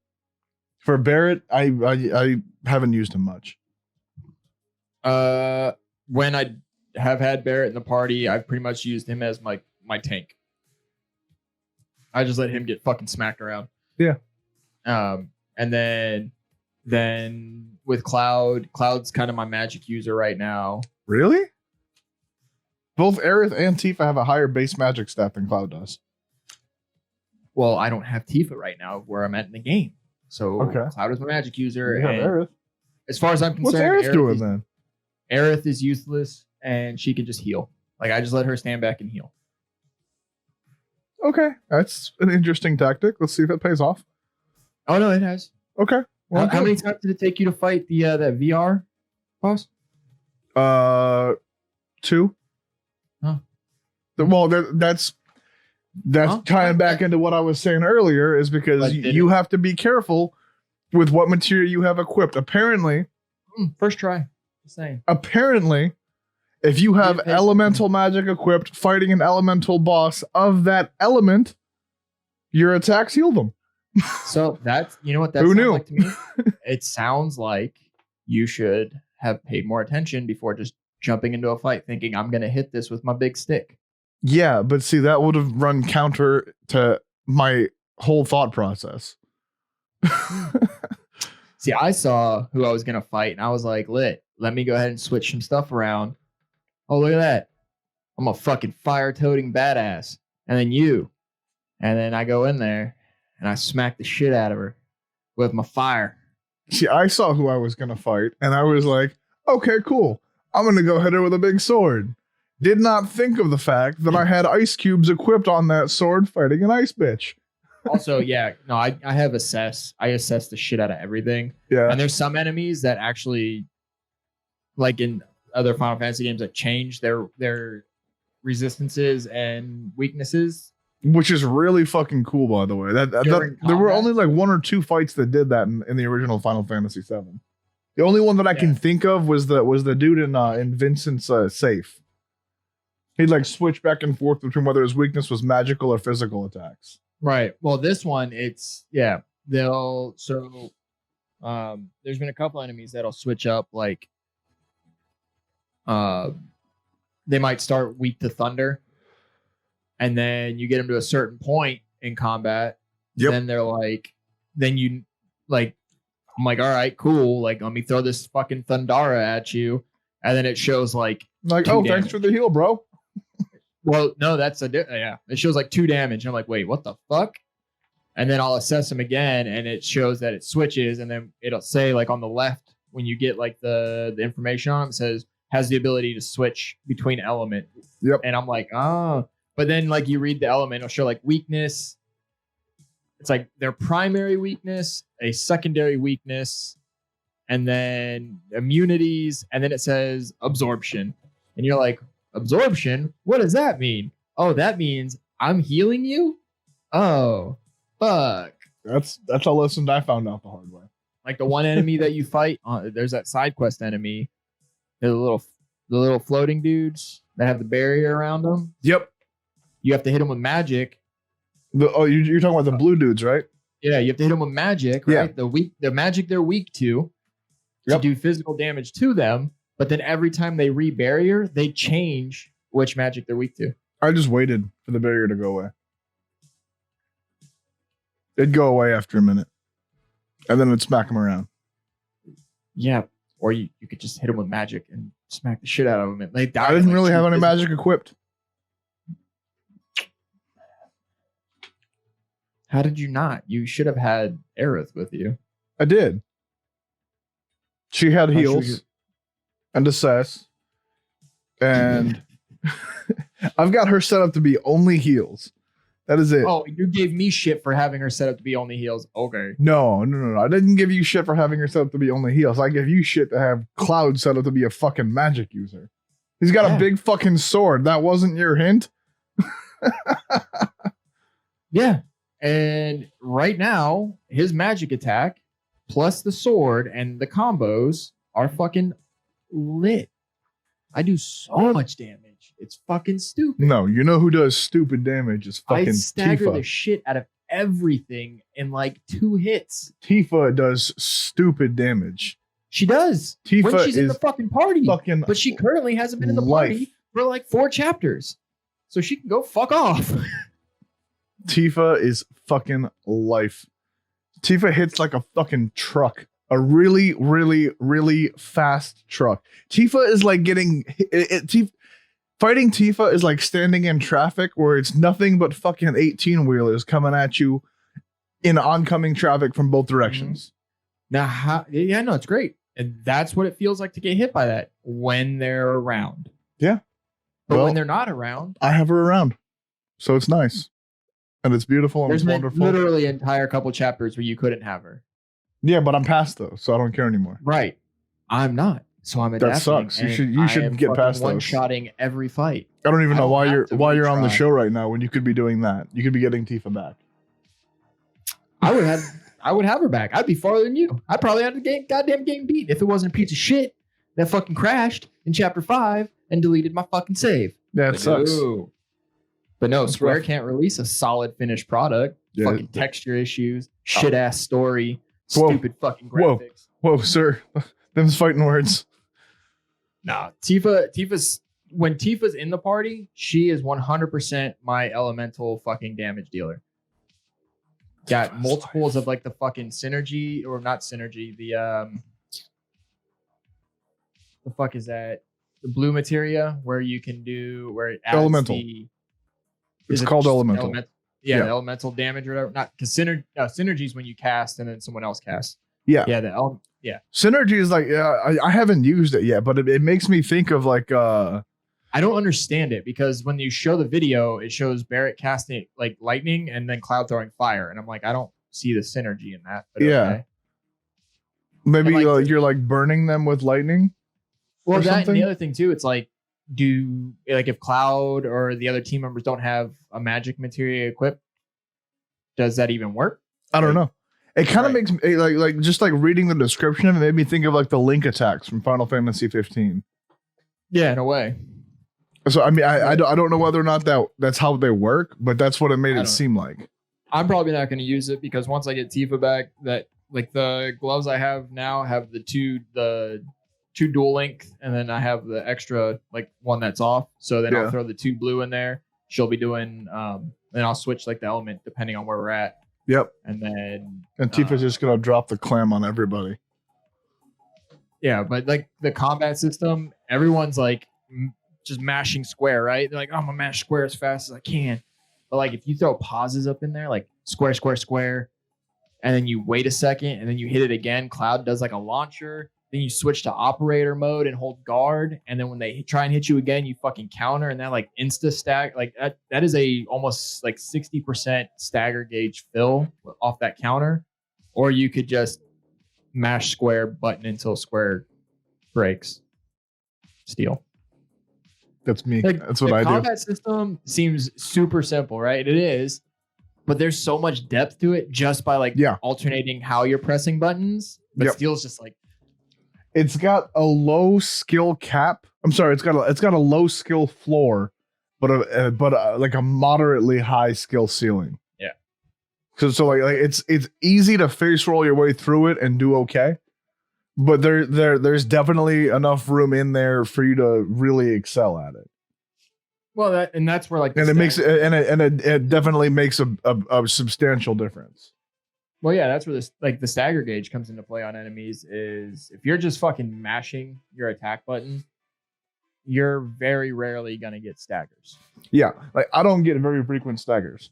For Barrett, I haven't used him much. When I have had Barrett in the party, I've pretty much used him as my tank. I just let him get fucking smacked around. Yeah. And then with Cloud's kind of my magic user right now. Really? Both Aerith and Tifa have a higher base magic stat than Cloud does. Well, I don't have Tifa right now where I'm at in the game. So okay. Cloud is my magic user. You have Aerith. As far as I'm concerned, what's Aerith doing then? Aerith is useless and she can just heal. Like, I just let her stand back and heal. Okay. That's an interesting tactic. Let's see if it pays off. Oh, no, it has. Okay. Well, how many times did it take you to fight that VR boss? 2. Huh. Well, that's tying back into what I was saying earlier, is because you have to be careful with what material you have equipped. Apparently, First try. Just saying. Apparently, if you have elemental magic equipped fighting an elemental boss of that element, your attacks heal them. So that's, you know what that Who sounds knew? like to me? It sounds like you should have paid more attention before just jumping into a fight thinking I'm going to hit this with my big stick. Yeah, but see, that would have run counter to my whole thought process. See, I saw who I was going to fight and I was like, lit, let me go ahead and switch some stuff around. Oh, look at that. I'm a fucking fire-toting badass. And then you. And then I go in there and I smack the shit out of her with my fire. See, I saw who I was going to fight, and I was like, okay, cool. I'm going to go hit her with a big sword. Did not think of the fact that I had ice cubes equipped on that sword fighting an ice bitch. Also, yeah, no, I have assess. I assess the shit out of everything. Yeah. And there's some enemies that actually, like in other Final Fantasy games, that change their resistances and weaknesses. Which is really fucking cool, by the way. There were only like 1 or 2 fights that did that in the original Final Fantasy VII. The only one that I can think of was the dude in Vincent's safe. He'd like switch back and forth between whether his weakness was magical or physical attacks. Right. Well, this one, it's there's been a couple enemies that'll switch up, like they might start weak to thunder, and then you get them to a certain point in combat. Yep. Then they're like, I'm like, all right, cool. Like, let me throw this fucking Thundara at you, and then it shows like oh, damage. thanks for the heal, bro. Well, no, that's it shows like 2 damage. And I'm like, wait, what the fuck? And then I'll assess them again, and it shows that it switches, and then it'll say like on the left when you get like the information on them, it says has the ability to switch between element. Yep. And I'm like, oh, but then like you read the element, it'll show like weakness. It's like their primary weakness, a secondary weakness, and then immunities, and then it says absorption, and you're like, absorption? What does that mean? Oh, that means I'm healing you? Oh, fuck. That's a lesson I found out the hard way. Like the one enemy that you fight, there's that side quest enemy. They're the little floating dudes that have the barrier around them. Yep. You have to hit them with magic. You're talking about the blue dudes, right? Yeah, you have to hit them with magic, right? Yeah. The magic they're weak to do physical damage to them. But then every time they re-barrier, they change which magic they're weak to. I just waited for the barrier to go away. It'd go away after a minute. And then it'd smack them around. Yeah. Or you could just hit them with magic and smack the shit out of them. And they die. I didn't really have any magic equipped. How did you not? You should have had Aerith with you. I did. She had heals and assess. And I've got her set up to be only heals. That is it. Oh, you gave me shit for having her set up to be only heals. Okay. No. I didn't give you shit for having her set up to be only heals. I gave you shit to have Cloud set up to be a fucking magic user. He's got a big fucking sword. That wasn't your hint? Yeah. And right now, his magic attack plus the sword and the combos are fucking lit. I do so much damage. It's fucking stupid. No, you know who does stupid damage is fucking I stagger Tifa. the shit out of everything in like 2 hits. Tifa does stupid damage. She does. Tifa when she's in is the fucking party. fucking But she currently hasn't been in the life. party for like 4 chapters. So she can go fuck off. Tifa is fucking life. Tifa hits like a fucking truck. A really, really, really fast truck. Tifa is like getting... Fighting Tifa is like standing in traffic where it's nothing but fucking 18-wheelers coming at you in oncoming traffic from both directions. Now, no, it's great. And that's what it feels like to get hit by that when they're around. Yeah. But when they're not around... I have her around. So it's nice. And it's beautiful and There's it's been wonderful. literally an entire couple chapters where you couldn't have her. Yeah, but I'm past those, so I don't care anymore. Right. I'm not. So I'm adapting. That sucks. You should get past those. One-shotting every fight. I don't even know why you're on the retry. show right now when you could be doing that. You could be getting Tifa back. I I would have her back. I'd be farther than you. I probably had the goddamn game beat if it wasn't a piece of shit that fucking crashed in chapter 5 and deleted my fucking save. That sucks. No. But no, That's Square rough. can't release a solid finished product. Yeah. Fucking texture issues, shit ass story, Whoa. stupid fucking Whoa. graphics. Whoa, sir. Them's fighting words. Nah, when Tifa's in the party, she is 100% my elemental fucking damage dealer. Got multiples of like the fucking synergy, or not synergy, the fuck is that? The blue materia where you can do where it adds Elemental. It's called elemental. Yeah, the elemental damage or whatever. Not because synergy is when you cast and then someone else casts. Yeah. Yeah, Synergy is like, I haven't used it yet, but it makes me think of like, I don't understand it because when you show the video, it shows Barrett casting like lightning and then Cloud throwing fire, and I'm like, I don't see the synergy in that. But Yeah. okay. maybe And, like, you're like burning them with lightning. Well, or that and something? the other thing too, it's like, if Cloud or the other team members don't have a magic materia equipped, does that even work? I don't know. It kind of Right. makes me like just like reading the description of it made me think of like the link attacks from Final Fantasy 15. Yeah, in a way. So I mean, I don't know whether or not that's how they work, but that's what it made I it don't- seem like. I'm probably not going to use it because once I get Tifa back, that like the gloves I have now have the two dual length, and then I have the extra like one that's off. So then Yeah. I'll throw the 2 blue in there. She'll be doing then I'll switch like the element depending on where we're at, Yep. and then And Tifa's just gonna drop the clam on everybody. yeah. But like the combat system, everyone's like just mashing square, right? They're like, oh, I'm gonna mash square as fast as I can. But like if you throw pauses up in there, like square, square, square, and then you wait a second and then you hit it again, Cloud does like a launcher. Then you switch to operator mode and hold guard. And then when they try and hit you again, you fucking counter, and that like insta stack. Like that is a almost like 60% stagger gauge fill off that counter. Or you could just mash square button until square breaks. Steal. That's me. Like, That's what the I do. combat system seems super simple, right? It is, but there's so much depth to it just by like alternating how you're pressing buttons. But Yep. Steel's just like, It's got a low skill cap. I'm sorry, it's got a low skill floor, but like a moderately high skill ceiling. Yeah. So like it's easy to face roll your way through it and do okay, but there's definitely enough room in there for you to really excel at it. well, that's where like, the And it makes stag- it definitely makes a substantial difference. well, yeah, that's where this like the stagger gauge comes into play on enemies. Is if you're just fucking mashing your attack button, you're very rarely gonna get staggers. Yeah, like I don't get very frequent staggers.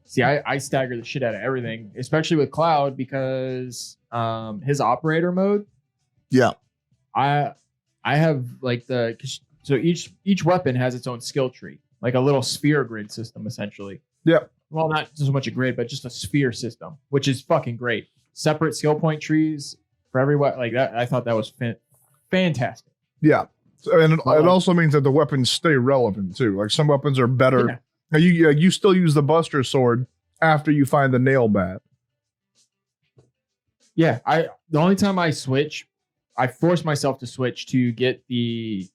See, I stagger the shit out of everything, especially with Cloud because his operator mode. Yeah. I have like so each weapon has its own skill tree, like a little sphere grid system essentially. Yep. Well, not so much a grid, but just a sphere system, which is fucking great. Separate skill point trees for every weapon, like that. I thought that was fantastic. Yeah. So, and it also means that the weapons stay relevant too. Like some weapons are better. Yeah. Now, you still use the Buster Sword after you find the nail bat. Yeah, the only time I switch, I force myself to switch to get to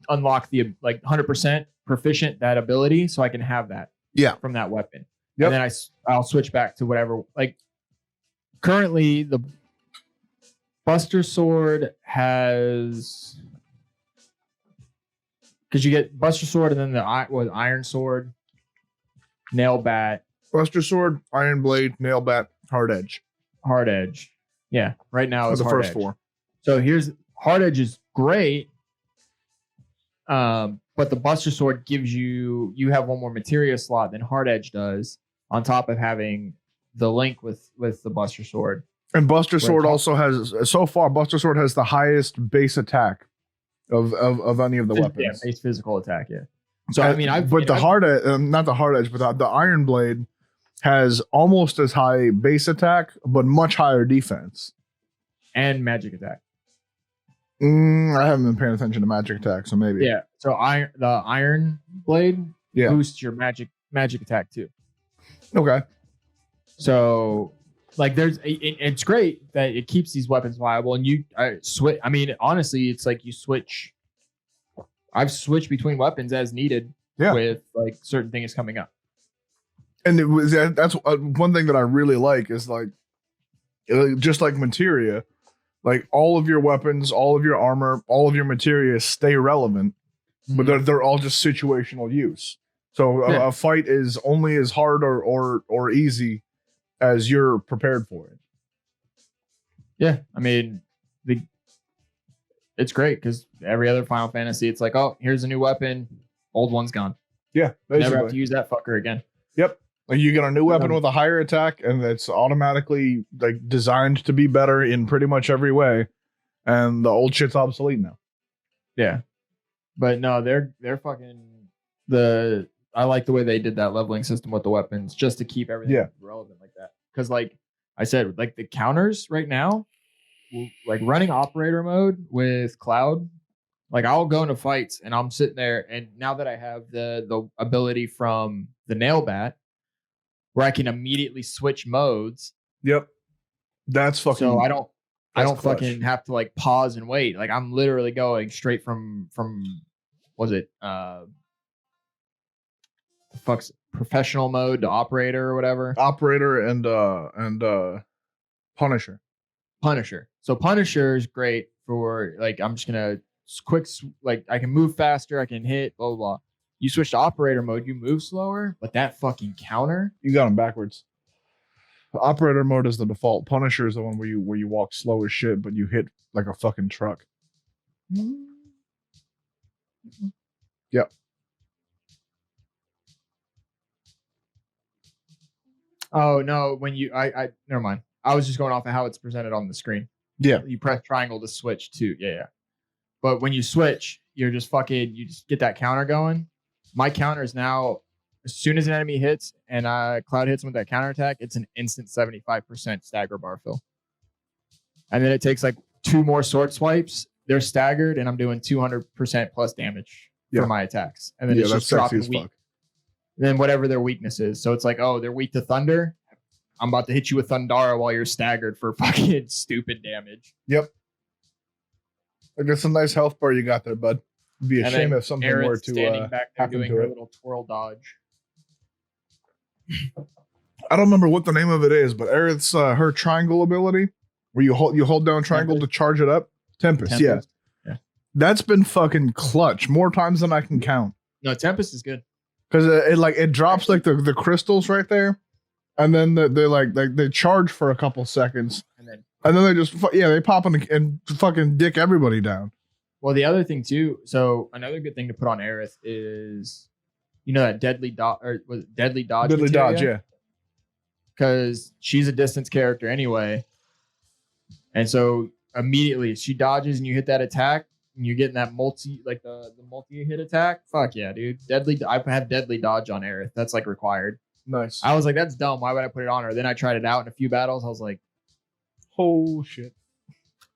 unlock the like 100% proficient that ability, so I can have that. Yeah. From that weapon. Yep. And then I'll switch back to whatever. Like currently, the Buster Sword has, because you get Buster Sword and then the Iron Sword, Nail Bat, Buster Sword, Iron Blade, Nail Bat, Hard Edge. Hard Edge. Yeah, right now it's the Hard first Edge. 4. So here's Hard Edge is great, but the Buster Sword gives you have one more materia slot than Hard Edge does, on top of having the link with the Buster Sword. And Buster Sword also has, so far, Buster Sword has the highest base attack of any of the weapons. Yeah, base physical attack. Yeah. So I mean, not the Hard Edge, but the Iron Blade has almost as high base attack, but much higher defense and magic attack. I haven't been paying attention to magic attack, so maybe. Yeah. So the Iron Blade boosts your magic attack too. Okay. So Like it's great that it keeps these weapons viable, and switch. I mean, honestly, it's like you switch. I've switched between weapons as needed with like certain things coming up. And that's one thing that I really like is like just like materia, like all of your weapons, all of your armor, all of your materia stay relevant, but they're all just situational use. So a fight is only as hard or easy as you're prepared for it. Yeah, I mean, it's great because every other Final Fantasy, it's like, oh, here's a new weapon, old one's gone. Yeah, basically. Never have to use that fucker again. Yep. Like you get a new weapon with a higher attack, and it's automatically like designed to be better in pretty much every way, and the old shit's obsolete now. Yeah, but no, they're fucking I like the way they did that leveling system with the weapons just to keep everything relevant like that. Because like I said, like the counters right now, like running operator mode with Cloud, like I'll go into fights and I'm sitting there, and now that I have the ability from the nail bat, where I can immediately switch modes. Yep, that's fucking. So I don't clutch. fucking have to like pause and wait. Like I'm literally going straight from was it fuck's professional mode to operator or whatever. Operator and Punisher. So Punisher is great for like I'm just gonna like I can move faster, I can hit blah blah blah. You switch to operator mode, you move slower, but that fucking counter, you got them backwards. Operator mode is the default. Punisher is the one where you walk slow as shit, but you hit like a fucking truck. Yep. Oh no, when you I never mind. I was just going off of how it's presented on the screen. Yeah. You press triangle to switch to yeah. But when you switch, you're just fucking you just get that counter going. My counter is now as soon as an enemy hits and Cloud hits him with that counter attack, it's an instant 75% stagger bar fill. And then it takes like 2 more sword swipes. They're staggered, and I'm doing 200% plus damage for my attacks. And then it's just dropping weak. Then whatever their weakness is. So it's like, oh, they're weak to thunder. I'm about to hit you with Thundara while you're staggered for fucking stupid damage. Yep. I guess a nice health bar you got there, bud. It'd be a shame if something were to standing back there happen doing to her it. little twirl dodge. I don't remember what the name of it is, but Aerith's her triangle ability, where you hold down triangle to charge it up. Tempest. Yeah. That's been fucking clutch more times than I can count. No, Tempest is good. Because it drops like the crystals right there, and then they charge for a couple seconds, and then they just they pop and fucking dick everybody down. Well, the other thing too. So another good thing to put on Aerith is, that deadly dodge Deadly dodge, yeah. Because she's a distance character anyway, and so immediately she dodges and you hit that attack. And you're getting that the multi-hit attack. Fuck yeah, dude. I have deadly dodge on Aerith. That's like required. Nice. I was like, that's dumb. Why would I put it on her? Then I tried it out in a few battles. I was like, oh shit.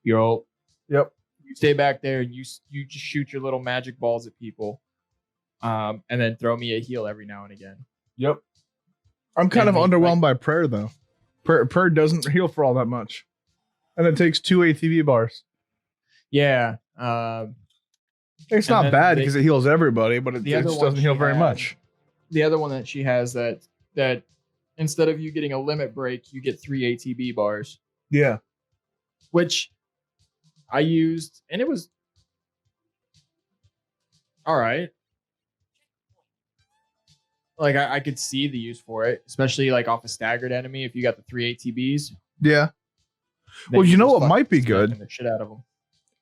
Yo. Yep. You stay back there and you just shoot your little magic balls at people. And then throw me a heal every now and again. Yep. I'm kind of underwhelmed by prayer though. Prayer doesn't heal for all that much. And it takes 2 ATV bars. Yeah. It's not bad because it heals everybody, but it just doesn't heal very much. The other one that she has that instead of you getting a limit break, you get 3 ATB bars. Yeah. Which I used, and it was all right. Like I could see the use for it, especially like off a staggered enemy. If you got the 3 ATBs. Yeah. Well, you know what might be good? The shit out of them.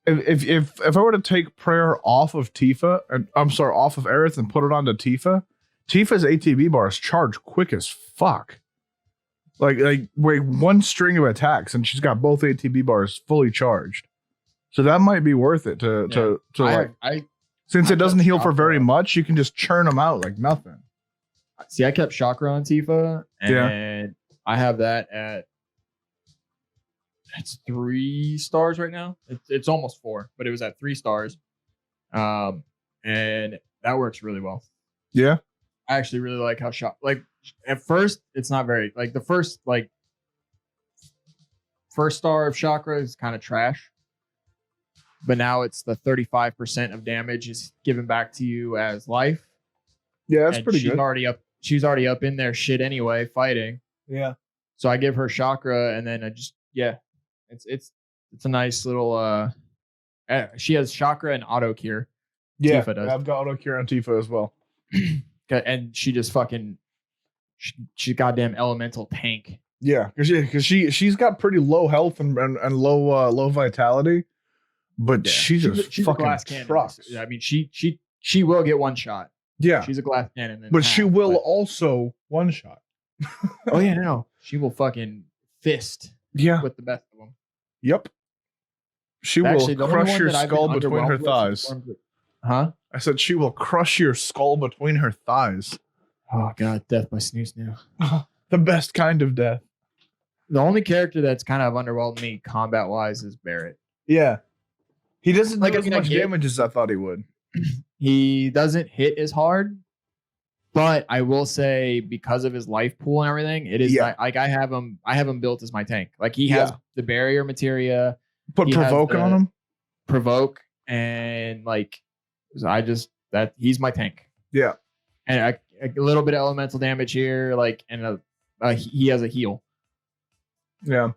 If I were to take prayer off of Tifa, off of Aerith and put it onto Tifa, Tifa's ATB bars charge quick as fuck. Like one string of attacks and she's got both ATB bars fully charged. So that might be worth it since it doesn't heal for very much, you can just churn them out like nothing. See, I kept Chakra on Tifa, and I have that at it's 3 stars right now. It's almost 4, but it was at 3 stars. And that works really well. Yeah. I actually really like how at first it's not very the first first star of chakra is kind of trash, but now it's the 35% of damage is given back to you as life. Yeah, that's and pretty she's good. already up. She's already up in there shit anyway, fighting. Yeah. So I give her chakra, and then I just it's a nice little. She has chakra and auto cure. Yeah, Tifa does. I've got auto cure on Tifa as well. And she just fucking she's goddamn elemental tank. Yeah, because she's got pretty low health and low vitality, but she's a fucking glass cannon. trucks. I mean, she will get one shot. Yeah, She's a glass cannon, but she will also one shot. Oh yeah, no, she will fucking fist. Yeah, with the best of them. Yep. She Actually, will crush your skull between her thighs. Huh? I said she will crush your skull between her thighs. Oh god, death by snooze now. The best kind of death. The only character that's kind of underwhelmed me combat wise is Barrett. Yeah. He doesn't Like, do I as mean, I much get- damage as I thought he would. He doesn't hit as hard, but I will say because of his life pool and everything, it is Yeah. like I have him built as my tank. Like he has Yeah. the barrier materia, Put He has provoke the- on him. provoke, and like he's my tank. Yeah. And a little bit of elemental damage here, like, and he has a heal. Yeah.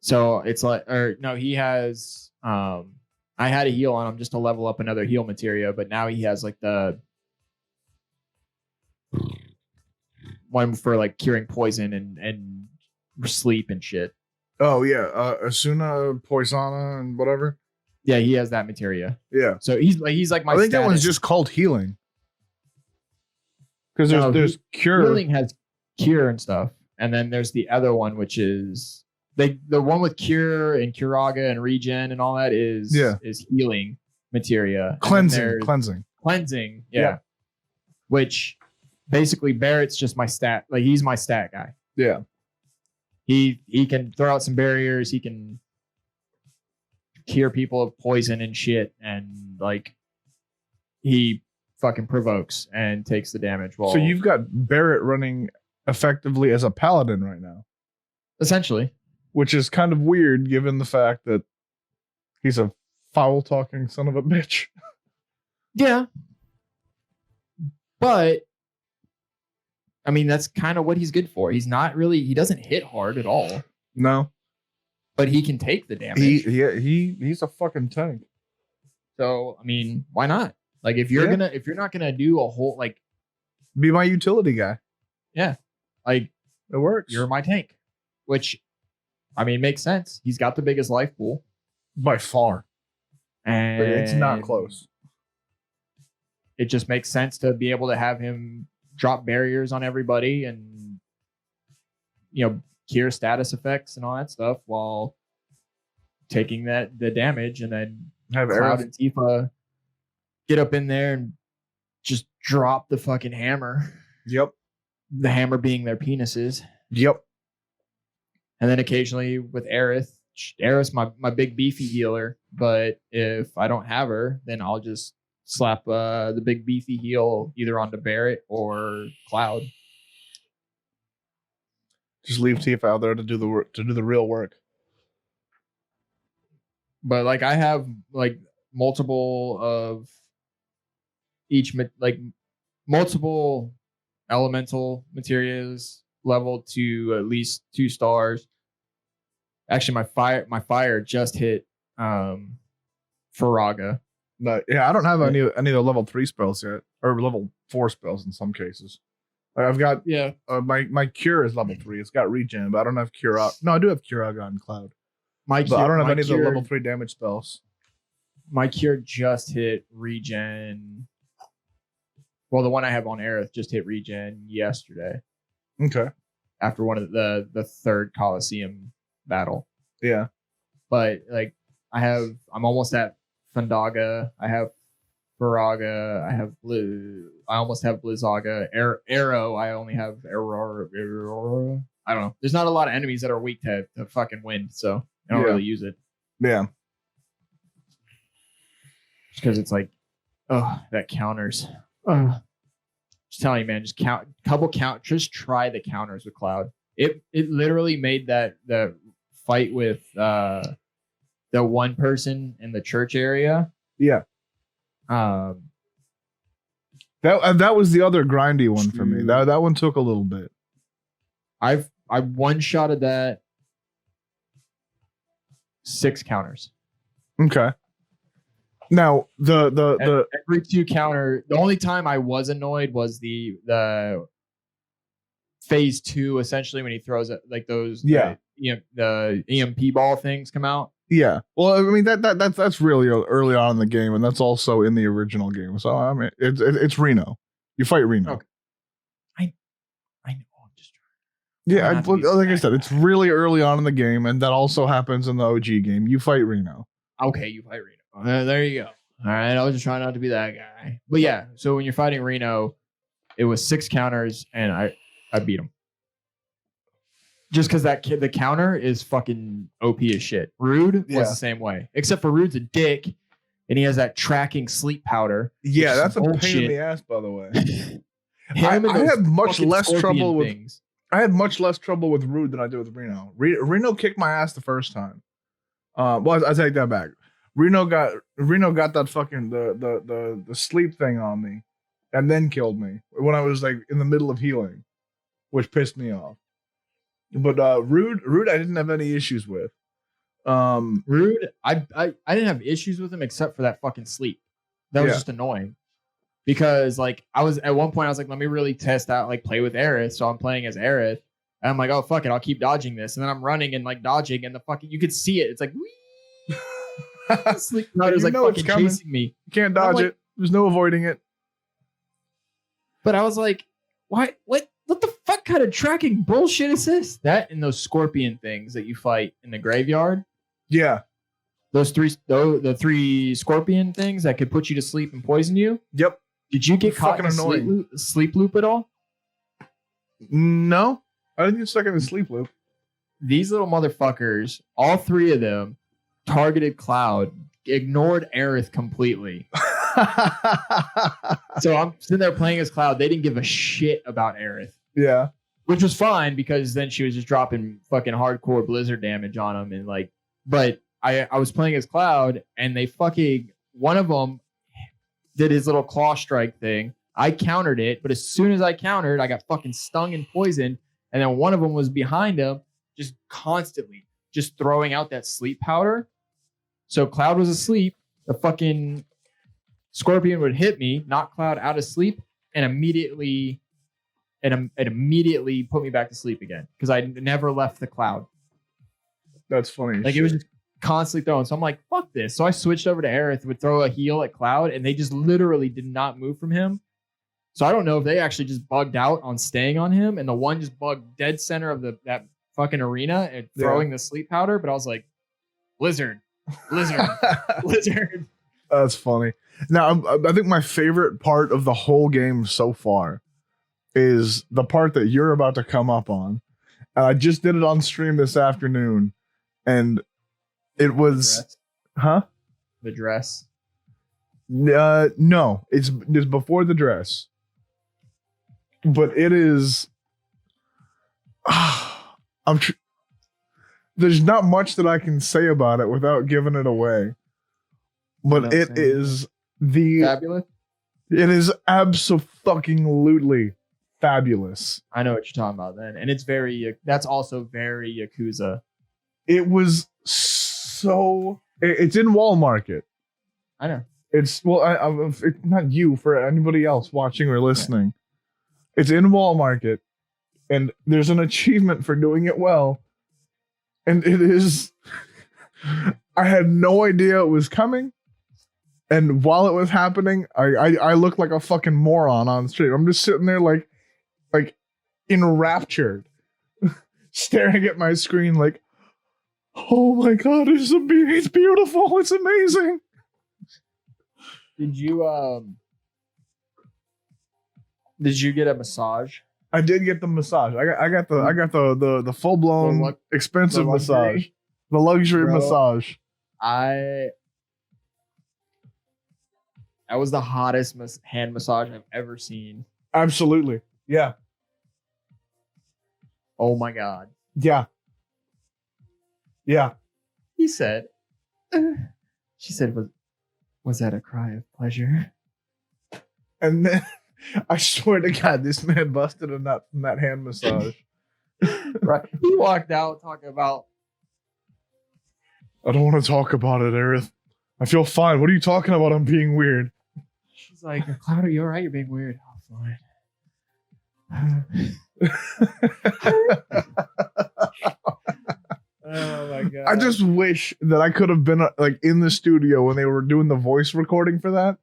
So it's like, or no, he has. I had a heal on him just to level up another heal materia, but now he has like the one for like curing poison and sleep and shit. Oh yeah. Asuna, Poisana, and whatever. Yeah, he has that materia. Yeah. So he's like my. I think that one's status. just called healing. Because No, there's cure. Healing has cure and stuff, and then there's the other one which is the one with cure and curaga and regen and all that is healing materia. Cleansing. Cleansing, yeah. Yeah. Which basically Barrett's just my stat. Like he's my stat guy. Yeah. He can throw out some barriers. He can cure people of poison and shit, and like he fucking provokes and takes the damage. Well, So you've got Barrett running effectively as a paladin right now, essentially. which is kind of weird given the fact that he's a foul talking son of a bitch. Yeah. But I mean, that's kind of what he's good for. He's not really, he doesn't hit hard at all, No. but he can take the damage. He's a fucking tank. So, I mean, why not? Like if you're not gonna do a whole, like, Be my utility guy. like It works. you're my tank, which I mean, makes sense. He's got the biggest life pool. By far. And But it's not close. It just makes sense to be able to have him drop barriers on everybody and, you know, cure status effects and all that stuff while taking the damage, and then Have Cloud Aerith. and Tifa get up in there and just drop the fucking hammer. Yep. The hammer being their penises. Yep. And then occasionally with Aerith's my big beefy healer. But if I don't have her, then I'll just slap the big beefy heal either onto Barrett or Cloud. Just leave Tifa out there to do the work, to do the real work. But like I have like multiple of each multiple elemental materials leveled to at least 2 stars. Actually, my fire just hit Faraga. But yeah, I don't have any of the level 3 spells yet, or level 4 spells in some cases. I've got my cure is level 3. It's got regen, but I don't have cure. No, I do have Curaga on Cloud, but I don't have any of the level 3 damage spells. My cure just hit regen. Well, the one I have on Aerith just hit regen yesterday Okay. after one of the third Coliseum battle. Yeah. But like I'm almost at Fandaga. I have Faraga. I have Blue. I almost have Blizzaga. Arrow. I only have Aurora. I don't know. There's not a lot of enemies that are weak to fucking wind, so I don't really use it. Yeah. Because it's like, oh, that counters. Just telling you, man, just just try the counters with Cloud. It literally made the fight with the one person in the church area. Yeah. That was the other grindy one for me. That one took a little bit. I one-shotted that 6 counters. Okay. Now the every 2 counter. The only time I was annoyed was the phase 2, essentially, when he throws it like those. The EMP ball things come out. Yeah. Well, I mean that's really early on in the game, and that's also in the original game. So I mean, it's Reno. You fight Reno. Okay. I know. I'm just trying. Yeah, like I said, it's really early on in the game, and that also happens in the OG game. You fight Reno. Okay, you fight Reno. There you go. All right, I was just trying not to be that guy. But yeah, so when you're fighting Reno, it was 6 counters, and I beat him. Just because the counter is fucking OP as shit. Rude was the same way, except for Rude's a dick, and he has that tracking sleep powder. Yeah, that's a pain in the ass, by the way. I had much less trouble with things. I had much less trouble with Rude than I did with Reno. Reno kicked my ass the first time. Well, I take that back. Reno got that fucking the sleep thing on me, and then killed me when I was like in the middle of healing, which pissed me off. But Rude, I didn't have any issues with. Rude, I didn't have issues with him except for that fucking sleep. That was just annoying. Because like I was at one point, I was like, let me really test out, like play with Aerith. So I'm playing as Aerith, and I'm like, oh fuck it, I'll keep dodging this, and then I'm running and like dodging, and the fucking you could see it. It's like, wee. Sleep powder is like fucking chasing me. You can't dodge it. There's no avoiding it. But I was like, why? What the fuck kind of tracking bullshit is this? That and those scorpion things that you fight in the graveyard. Yeah. The 3 scorpion things that could put you to sleep and poison you. Yep. Did you get caught in a sleep loop at all? No. I didn't get stuck in a sleep loop. These little motherfuckers, all 3 of them, targeted Cloud, ignored Aerith completely. So I'm sitting there playing as Cloud. They didn't give a shit about Aerith. Yeah. Which was fine because then she was just dropping fucking hardcore blizzard damage on them. And like, but I was playing as Cloud and they fucking, one of them did his little claw strike thing. I countered it, but as soon as I countered, I got fucking stung and poisoned. And then one of them was behind him, just constantly just throwing out that sleep powder. So Cloud was asleep. The fucking Scorpion would hit me, knock Cloud out of sleep, and immediately put me back to sleep again because I never left the Cloud. That's funny. Like, it was just constantly throwing. So I'm like, fuck this. So I switched over to Aerith, would throw a heal at Cloud, and they just literally did not move from him. So I don't know if they actually just bugged out on staying on him, and the one just bugged dead center of that fucking arena and throwing the sleep powder. But I was like, Blizzard. That's funny. Now, I think my favorite part of the whole game so far is the part that you're about to come up on. I just did it on stream this afternoon, and it was, the dress. No, it's before the dress, but it is. There's not much that I can say about it without giving it away, but it is fabulous. It is absolutely fabulous. I know what you're talking about then, and it's that's also very Yakuza. It was so. It's in Wall Market. I know. It's not you, for anybody else watching or listening. Yeah. It's in Wall Market, and there's an achievement for doing it well. And it is. I had no idea it was coming, and while it was happening, I looked like a fucking moron on stream. I'm just sitting there like enraptured, staring at my screen like, oh my god, it's beautiful, it's amazing. Did you get a massage? I did get the massage. I got the full blown expensive massage, the luxury massage. That was the hottest hand massage I've ever seen. Absolutely, yeah. Oh my god. Yeah. Yeah. He said, she said, was that a cry of pleasure? And then I swear to God, this man busted a nut from that hand massage. Right. He walked out talking about, I don't want to talk about it, Aerith. I feel fine. What are you talking about? I'm being weird. she's like, Cloud, are you all right? You're being weird. Oh, fine. Oh my God. I just wish that I could have been like in the studio when they were doing the voice recording for that.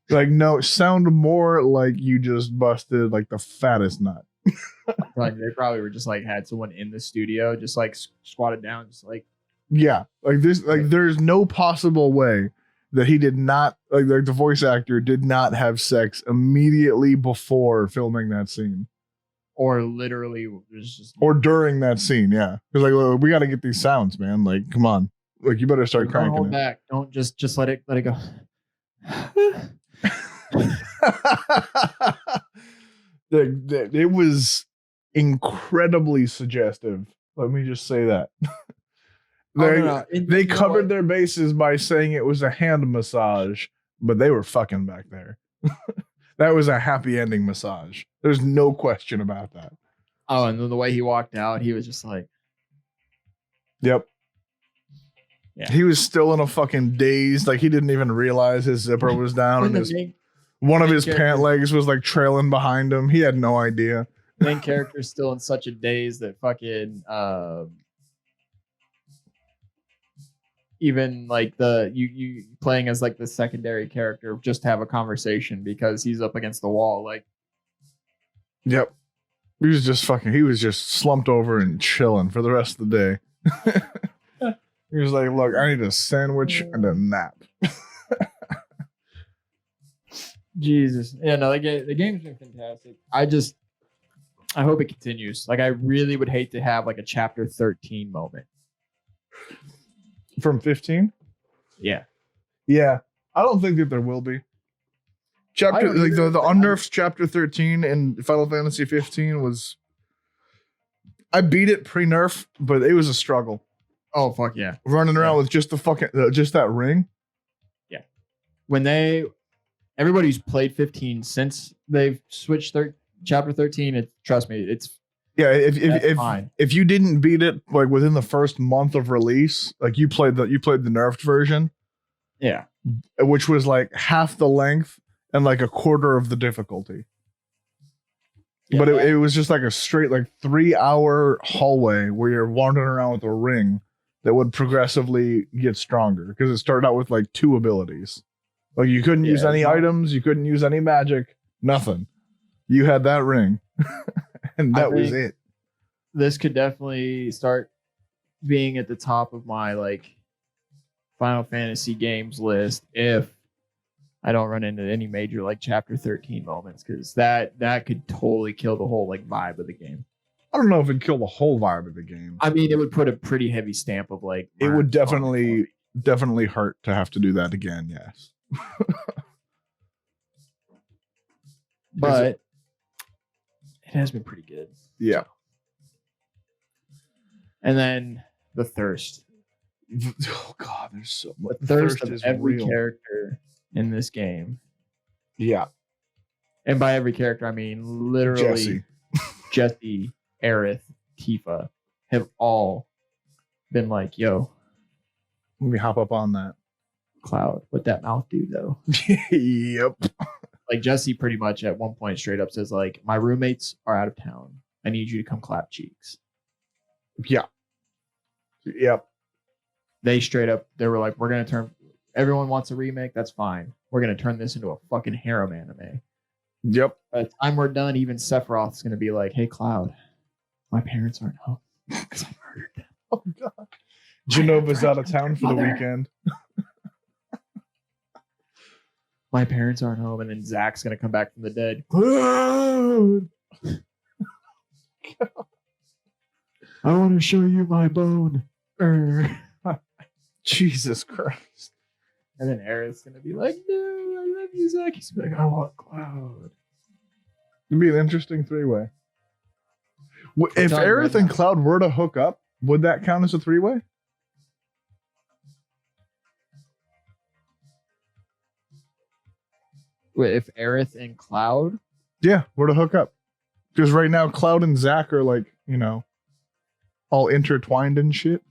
Like, no, sound more like you just busted like the fattest nut. Like, they probably were just like had someone in the studio, just like squatted down, just like, Yeah, like this, like there's no possible way that he did not like the voice actor did not have sex immediately before filming that scene or literally was just or during that scene. Yeah, because like look, we got to get these sounds, man. Like, come on, like you better start don't cranking hold it. back. Don't just let it go. It was incredibly suggestive. Let me just say that. They covered their bases by saying it was a hand massage, but they were fucking back there. That was a happy ending massage. There's no question about that. Oh, and then the way he walked out, he was just like, Yep. Yeah. He was still in a fucking daze. Like he didn't even realize his zipper was down and one of his pant legs was like trailing behind him. He had no idea. Main character's still in such a daze that fucking even like the you playing as like the secondary character just have a conversation because he's up against the wall. Like, yep. He was just slumped over and chilling for the rest of the day. He was like, look, I need a sandwich and a nap. Jesus. Yeah, no, the game's been fantastic. I hope it continues. Like, I really would hate to have like a chapter 13 moment. From 15? Yeah. Yeah. I don't think that there will be. Chapter like the unnerfed chapter 13 in Final Fantasy 15 was I beat it pre-nerf, but it was a struggle. Oh fuck yeah. Running around with just the fucking just that ring. Yeah. When everybody who's played 15 since they've switched chapter 13, trust me, it's yeah, if you didn't beat it like within the first month of release, like you played the nerfed version. Yeah. Which was like half the length and like a quarter of the difficulty. Yeah, but it was just like a straight like 3-hour hallway where you're wandering around with a ring that would progressively get stronger because it started out with like 2 abilities. Like you couldn't use any items, you couldn't use any magic, nothing. You had that ring. And that was it. This could definitely start being at the top of my like Final Fantasy games list if I don't run into any major like chapter 13 moments, because that could totally kill the whole like vibe of the game. I don't know if it'd kill the whole vibe of the game. I mean, it would put a pretty heavy stamp of like it would definitely hurt to have to do that again, yes. But it has been pretty good. Yeah. And then the thirst. Oh god, there's so much. The thirst of every character in this game. Yeah. And by every character, I mean literally Jesse, Aerith, Tifa have all been like, yo, let me hop up on that. Cloud, what that mouth do though? Yep. Like Jesse pretty much at one point straight up says like, my roommates are out of town. I need you to come clap cheeks. Yeah. Yep. They straight up, they were like, we're going to turn, everyone wants a remake. That's fine. We're going to turn this into a fucking harem anime. Yep. By the time we're done, even Sephiroth's going to be like, hey, Cloud, my parents aren't home because I murdered them. Oh, God. Genova's out of town for the weekend. My parents aren't home. And then Zach's going to come back from the dead. Cloud! I want to show you my bone. Jesus Christ. And then Aerith's going to be like, no, I love you, Zach. He's like, I want Cloud. It'd be an interesting 3-way. If Aerith and Cloud were to hook up, would that count as a 3-way? If Aerith and Cloud. Yeah, where to hook up. Because right now, Cloud and Zack are like, all intertwined and shit.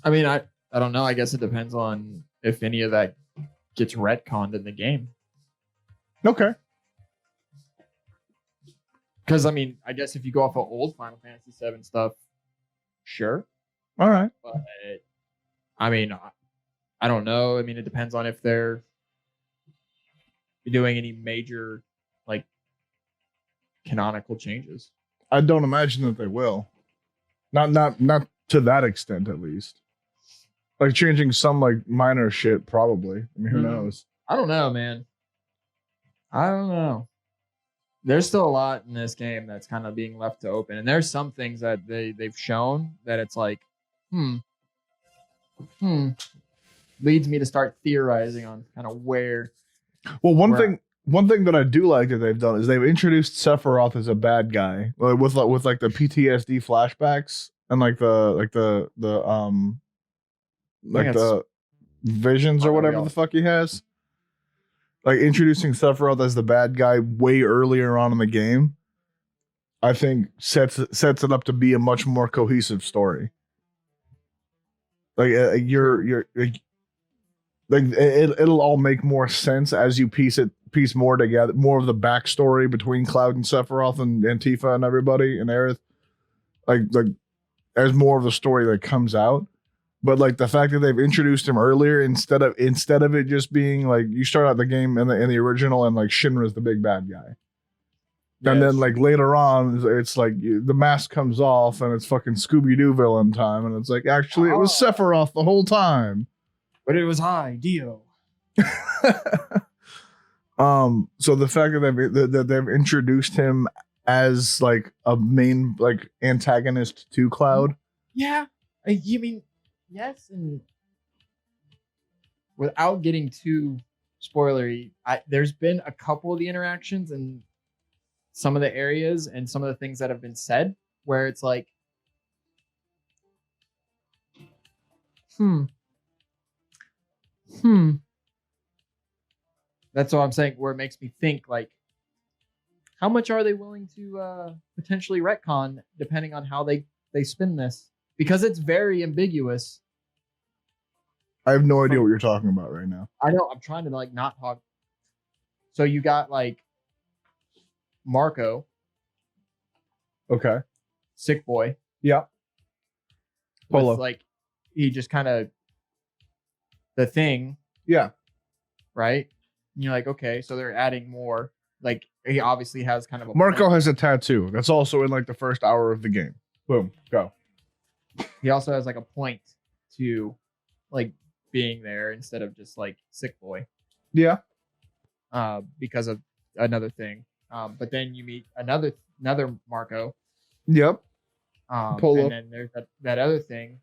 I mean, I don't know. I guess it depends on if any of that gets retconned in the game. Okay. Because, I mean, I guess if you go off of old Final Fantasy VII stuff, sure. All right. But, I mean, I don't know. I mean, it depends on if they're doing any major, like, canonical changes. I don't imagine that they will. Not to that extent, at least. Like changing some like minor shit, probably. I mean, who knows? I don't know, man. I don't know. There's still a lot in this game that's kind of being left to open, and there's some things that they've shown that it's like, leads me to start theorizing on kind of where. Well, one thing that I do like that they've done is they've introduced Sephiroth as a bad guy with like the PTSD flashbacks and like the visions or whatever the fuck he has. Like introducing Sephiroth as the bad guy way earlier on in the game, I think sets it up to be a much more cohesive story. Like it'll all make more sense as you piece more together, more of the backstory between Cloud and Sephiroth and Tifa and everybody and Aerith. Like as more of the story that comes out. But like the fact that they've introduced him earlier instead of it just being like you start out the game in the original and like Shinra's the big bad guy. Yes. And then like later on it's like the mask comes off and it's fucking Scooby-Doo villain time and it's like actually it was Sephiroth the whole time. But it was Dio. So the fact that they've introduced him as like a main like antagonist to Cloud. Yeah. You mean yes, and without getting too spoilery, there's been a couple of the interactions and some of the areas and some of the things that have been said where it's like, That's what I'm saying, where it makes me think, like, how much are they willing to potentially retcon depending on how they spin this? Because it's very ambiguous. I have no idea what you're talking about right now. I know. I'm trying to like not talk. So you got like Marco. Okay. Sick boy. Yeah. With like he just kind of the thing. Yeah. Right. And you're like, okay, so they're adding more. Like he obviously has kind of a Marco point. has a tattoo. That's also in like the first hour of the game. Boom. Go. He also has like a point to like being there instead of just like sick boy. Yeah. Because of another thing. But then you meet another Marco. Yep. And then there's that other thing.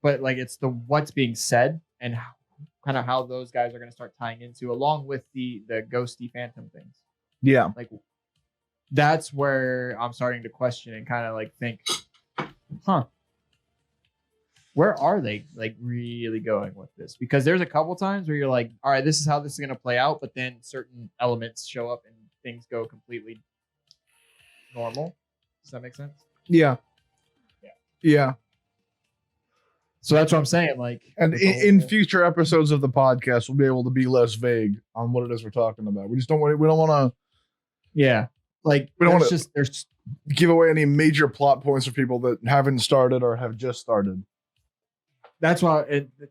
But like it's the what's being said and kind of how those guys are going to start tying into, along with the ghosty phantom things. Yeah. Like that's where I'm starting to question and kind of like think, where are they like really going with this? Because there's a couple times where you're like, all right, this is how this is going to play out. But then certain elements show up and things go completely normal. Does that make sense? Yeah. Yeah. Yeah. So that's what I'm saying. Like, and in future episodes of the podcast, we'll be able to be less vague on what it is we're talking about. We don't want to. Yeah. Like we don't want to give away any major plot points for people that haven't started or have just started. That's what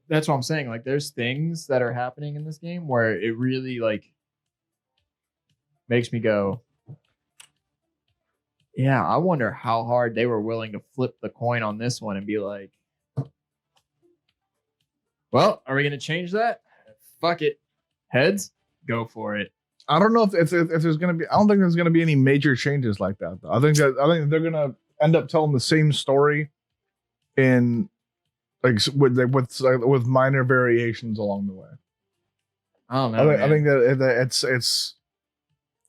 I'm saying. Like, there's things that are happening in this game where it really like makes me go, yeah, I wonder how hard they were willing to flip the coin on this one and be like, well, are we going to change that? Fuck it. Heads, go for it. I don't know if there's going to be. I don't think there's going to be any major changes like that, though. I think they're going to end up telling the same story in like with minor variations along the way. Oh man, I think that it's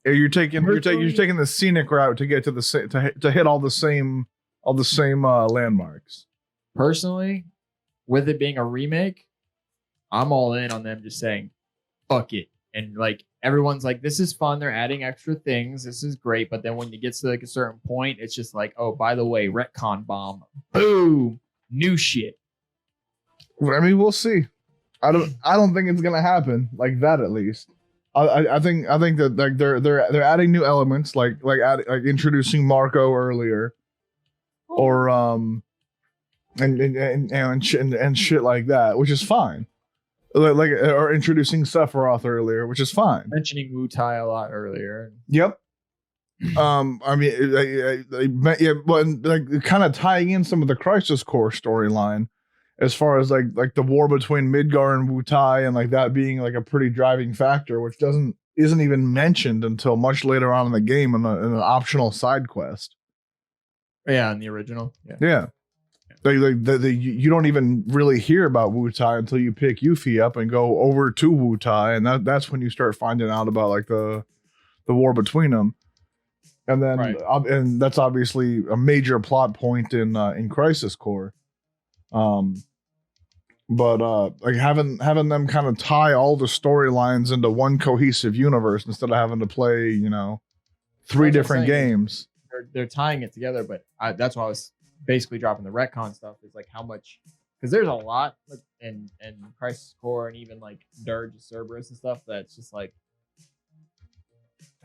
you're taking the scenic route to get to to hit all the same landmarks. Personally, with it being a remake, I'm all in on them just saying, fuck it. And like everyone's like, this is fun. They're adding extra things. This is great. But then when you get to like a certain point, it's just like, oh, by the way, retcon bomb. Boom. New shit. I mean, we'll see. I don't think it's gonna happen like that. At least, I think that like they're adding new elements, like introducing Marco earlier, or and shit like that, which is fine. Like or introducing Sephiroth earlier, which is fine. Mentioning Wu Tai a lot earlier. Yep. I mean, yeah, but like kind of tying in some of the Crisis Core storyline, as far as like the war between Midgar and Wu Tai, and like that being like a pretty driving factor, which isn't even mentioned until much later on in the game in an optional side quest. Yeah, in the original. Yeah. Yeah. You don't even really hear about Wu Tai until you pick Yuffie up and go over to Wu Tai, and that's when you start finding out about like the war between them, and then and that's obviously a major plot point in Crisis Core, but like having them kind of tie all the storylines into one cohesive universe instead of having to play 3 different games. They're tying it together, but that's why I was basically dropping the retcon stuff, is like how much, because there's a lot in Crisis Core and even like Dirge of Cerberus and stuff that's just like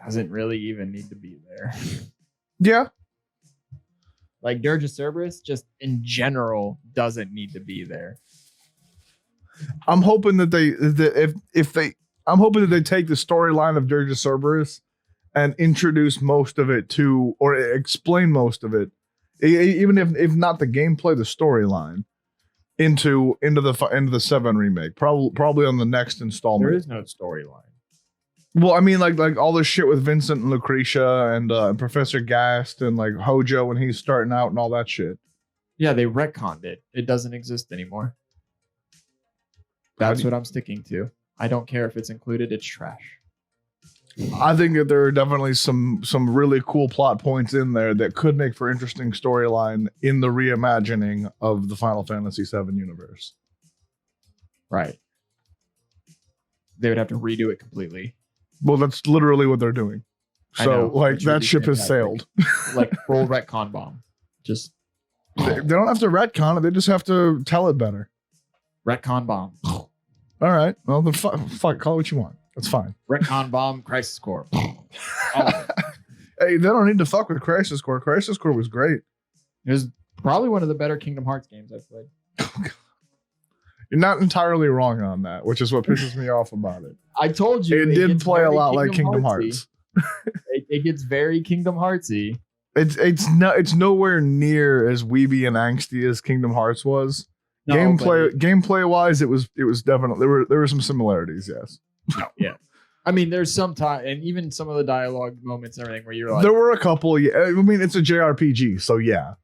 doesn't really even need to be there. Yeah, like Dirge of Cerberus just in general doesn't need to be there. I'm hoping that they I'm hoping that they take the storyline of Dirge of Cerberus and introduce most of it to, or explain most of it, even if not the gameplay, the storyline into the 7 remake, probably on the next installment. There is no storyline. Well, I mean, like all this shit with Vincent and Lucretia and Professor Gast and like Hojo when he's starting out and all that shit. Yeah, they retconned it. It doesn't exist anymore. That's what I'm sticking to. I don't care if it's included. It's trash. I think that there are definitely some really cool plot points in there that could make for interesting storyline in the reimagining of the Final Fantasy VII universe. Right. They would have to redo it completely. Well, that's literally what they're doing. So, know, like, that ship has sailed. Like, full retcon bomb. Just... They don't have to retcon it. They just have to tell it better. Retcon bomb. All right. Well, then fuck, call it what you want. That's fine. Retcon bomb, Crisis Core. Hey, they don't need to fuck with Crisis Core. Crisis Core was great. It was probably one of the better Kingdom Hearts games I've played. You're not entirely wrong on that, which is what pisses me off about it. I told you. It did play a lot like Kingdom Hearts. It gets very Kingdom Heartsy. It's nowhere near as weeby and angsty as Kingdom Hearts was. No, gameplay wise, it was definitely there were some similarities. Yes. No, yeah. I mean, there's some time, and even some of the dialogue moments and everything where you're like, there were a couple. Yeah, I mean, it's a JRPG, so yeah.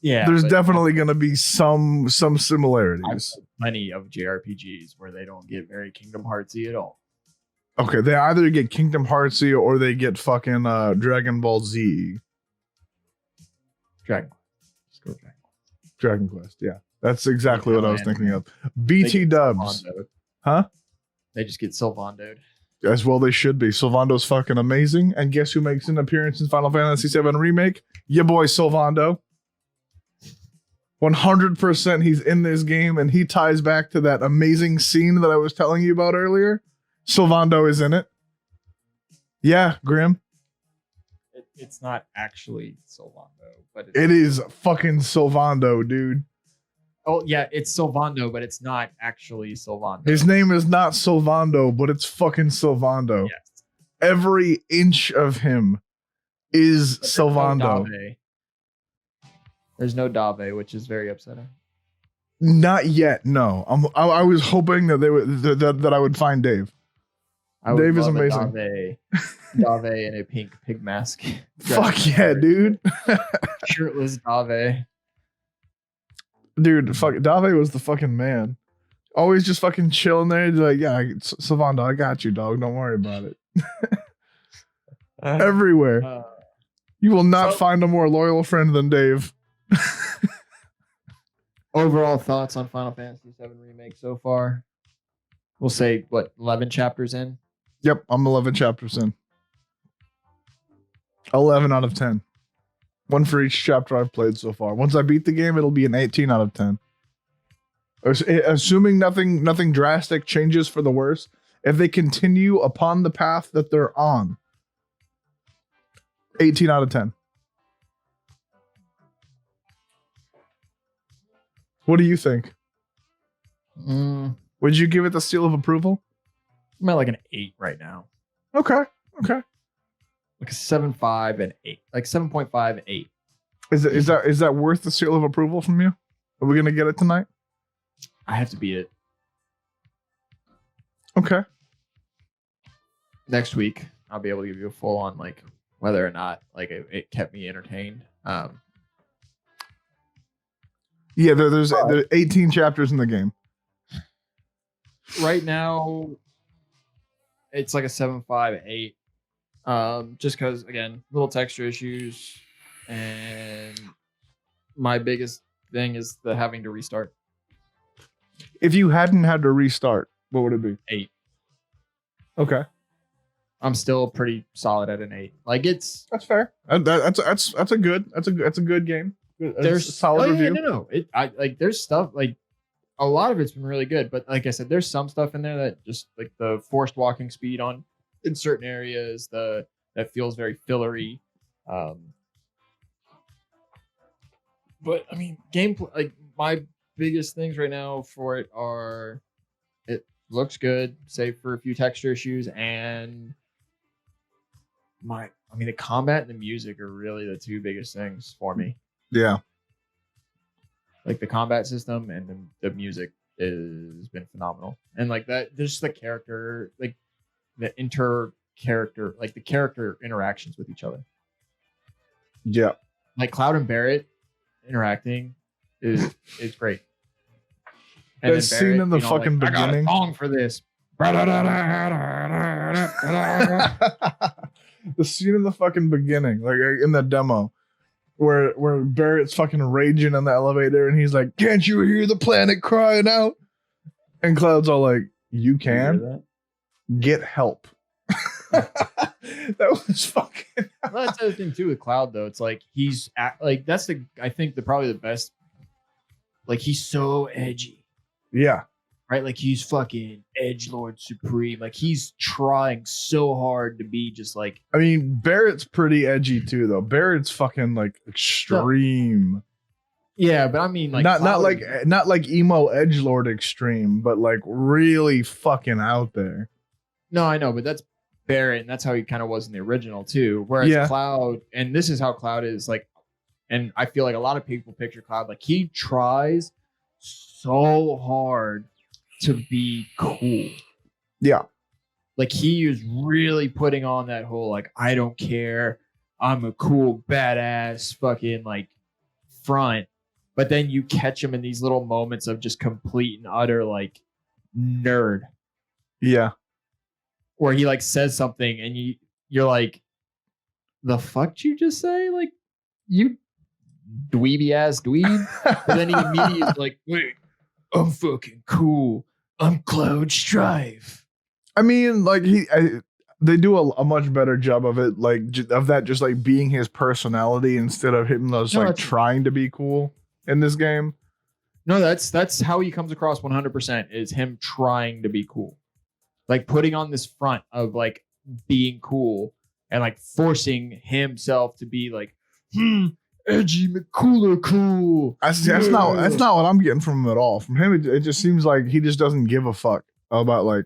Yeah, there's definitely going to be some similarities. Plenty of JRPGs where they don't get very Kingdom Heartsy at all. Okay, they either get Kingdom Heartsy or they get fucking Dragon Ball Z. Dragon Quest. Dragon Quest, yeah. That's exactly what I was thinking of. BT dubs. Huh? They just get Sylvandoed. As well they should be. Sylvando's fucking amazing. And guess who makes an appearance in Final Fantasy VII Remake? Your boy Sylvando. 100% he's in this game, and he ties back to that amazing scene that I was telling you about earlier. Sylvando is in it. Yeah, Grim. It's not actually Sylvando, but it is fucking Sylvando, dude. Oh, yeah, it's Sylvando, but it's not actually Sylvando. His name is not Sylvando, but it's fucking Sylvando. Yes. Every inch of him is Sylvando. There's no Dave, which is very upsetting. Not yet, no. I was hoping that they would that I would find Dave. Dave is amazing. Dave in a pink pig mask. Fuck yeah, dude. Shirtless Dave. Dude, fuck, Dave was the fucking man. Always just fucking chilling there. Like, yeah, Sylvando, I got you, dog. Don't worry about it. Everywhere. You will not find a more loyal friend than Dave. overall thoughts on Final Fantasy VII Remake so far? We'll say, what, 11 chapters in? Yep, I'm 11 chapters in. 11 out of 10. One for each chapter I've played so far. Once I beat the game, it'll be an 18 out of 10. Assuming nothing drastic changes for the worse, if they continue upon the path that they're on, 18 out of 10. What do you think? Would you give it the seal of approval? I'm at like an 8 right now. Okay. Like a 7.5 and 8. Like 7.5, 8. Is that worth the seal of approval from you? Are we gonna get it tonight? I have to beat it. Okay. Next week, I'll be able to give you a full on like whether or not like it kept me entertained. Yeah, there's 18 chapters in the game. Right now, it's like a 7.5, 8. Just because again, little texture issues, and my biggest thing is the having to restart. If you hadn't had to restart, what would it be? 8. Okay, I'm still pretty solid at an 8. Like that's fair. That's a good game. There's a solid review. No. There's stuff like a lot of it's been really good, but like I said, there's some stuff in there that just like the forced walking speed in certain areas, that feels very fillery. But I mean, gameplay. Like my biggest things right now for it are, it looks good, save for a few texture issues, and the combat and the music are really the two biggest things for me. Yeah. Like the combat system and the music has been phenomenal. And like that, just the character, like the character interactions with each other. Yeah. Like Cloud and Barrett interacting is great. And that scene in the fucking beginning. I got a song for this. The scene in the fucking beginning, like in the demo, where Barrett's fucking raging in the elevator and he's like, "Can't you hear the planet crying out?" And Cloud's all like, "You can get help." That was fucking. Well, that's the other thing too with Cloud though. It's like I think probably the best. Like he's so edgy. Yeah. Right, like he's fucking edgelord supreme. Like he's trying so hard to be just like. I mean, Barrett's pretty edgy too, though. Barrett's fucking like extreme. Yeah, but I mean, like not like emo edgelord extreme, but like really fucking out there. No, I know, but that's Barrett, and that's how he kind of was in the original too. Whereas Cloud, and this is how Cloud is like, and I feel like a lot of people picture Cloud like he tries so hard to be cool. Yeah. Like he is really putting on that whole like I don't care, I'm a cool badass fucking like front. But then you catch him in these little moments of just complete and utter like nerd. Yeah. Where he like says something and you're like, the fuck did you just say? Like you dweeby ass dweeb. But then he immediately is like, wait, I'm fucking cool. I'm Cloud Strife. I mean, like they do a much better job of it, like of that just like being his personality instead of him like trying to be cool in this game. No, that's how he comes across 100% is him trying to be cool. Like putting on this front of like being cool and like forcing himself to be like, edgy, cooler, cool. That's not what I'm getting from him at all. From him, it just seems like he just doesn't give a fuck about like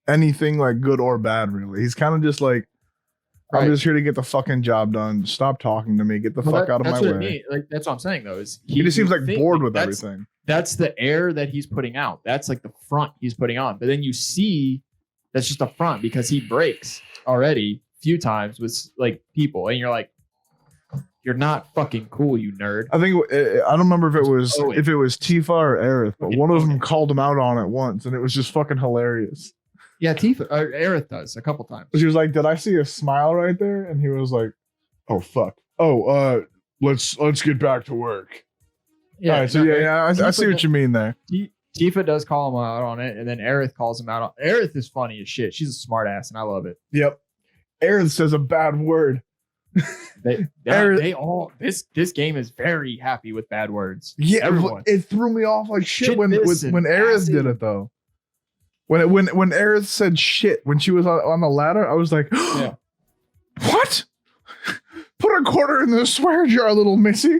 anything like good or bad. Really, he's kind of just like, I'm just here to get the fucking job done. Stop talking to me. Get the fuck out of my way. Like that's what I'm saying though. Is he just seems like bored with everything. That's the air that he's putting out. That's like the front he's putting on. But then you see that's just a front because he breaks already a few times with like people, and you're like, you're not fucking cool, you nerd. I think I don't remember if it was Tifa or Aerith, but one of them called him out on it once, and it was just fucking hilarious. Yeah, Tifa or Aerith does a couple times. She was like, "Did I see a smile right there?" And he was like, "Oh fuck. Oh, let's get back to work." Yeah, All right, so I see what you mean there. Tifa does call him out on it, and then Aerith calls him out on. Aerith is funny as shit. She's a smart ass, and I love it. Yep. Aerith says a bad word. This game is very happy with bad words. Yeah, everyone. It threw me off like shit when Aerith did it though. When Aerith said shit when she was on the ladder, I was like, yeah. What? Put a quarter in the swear jar, little missy.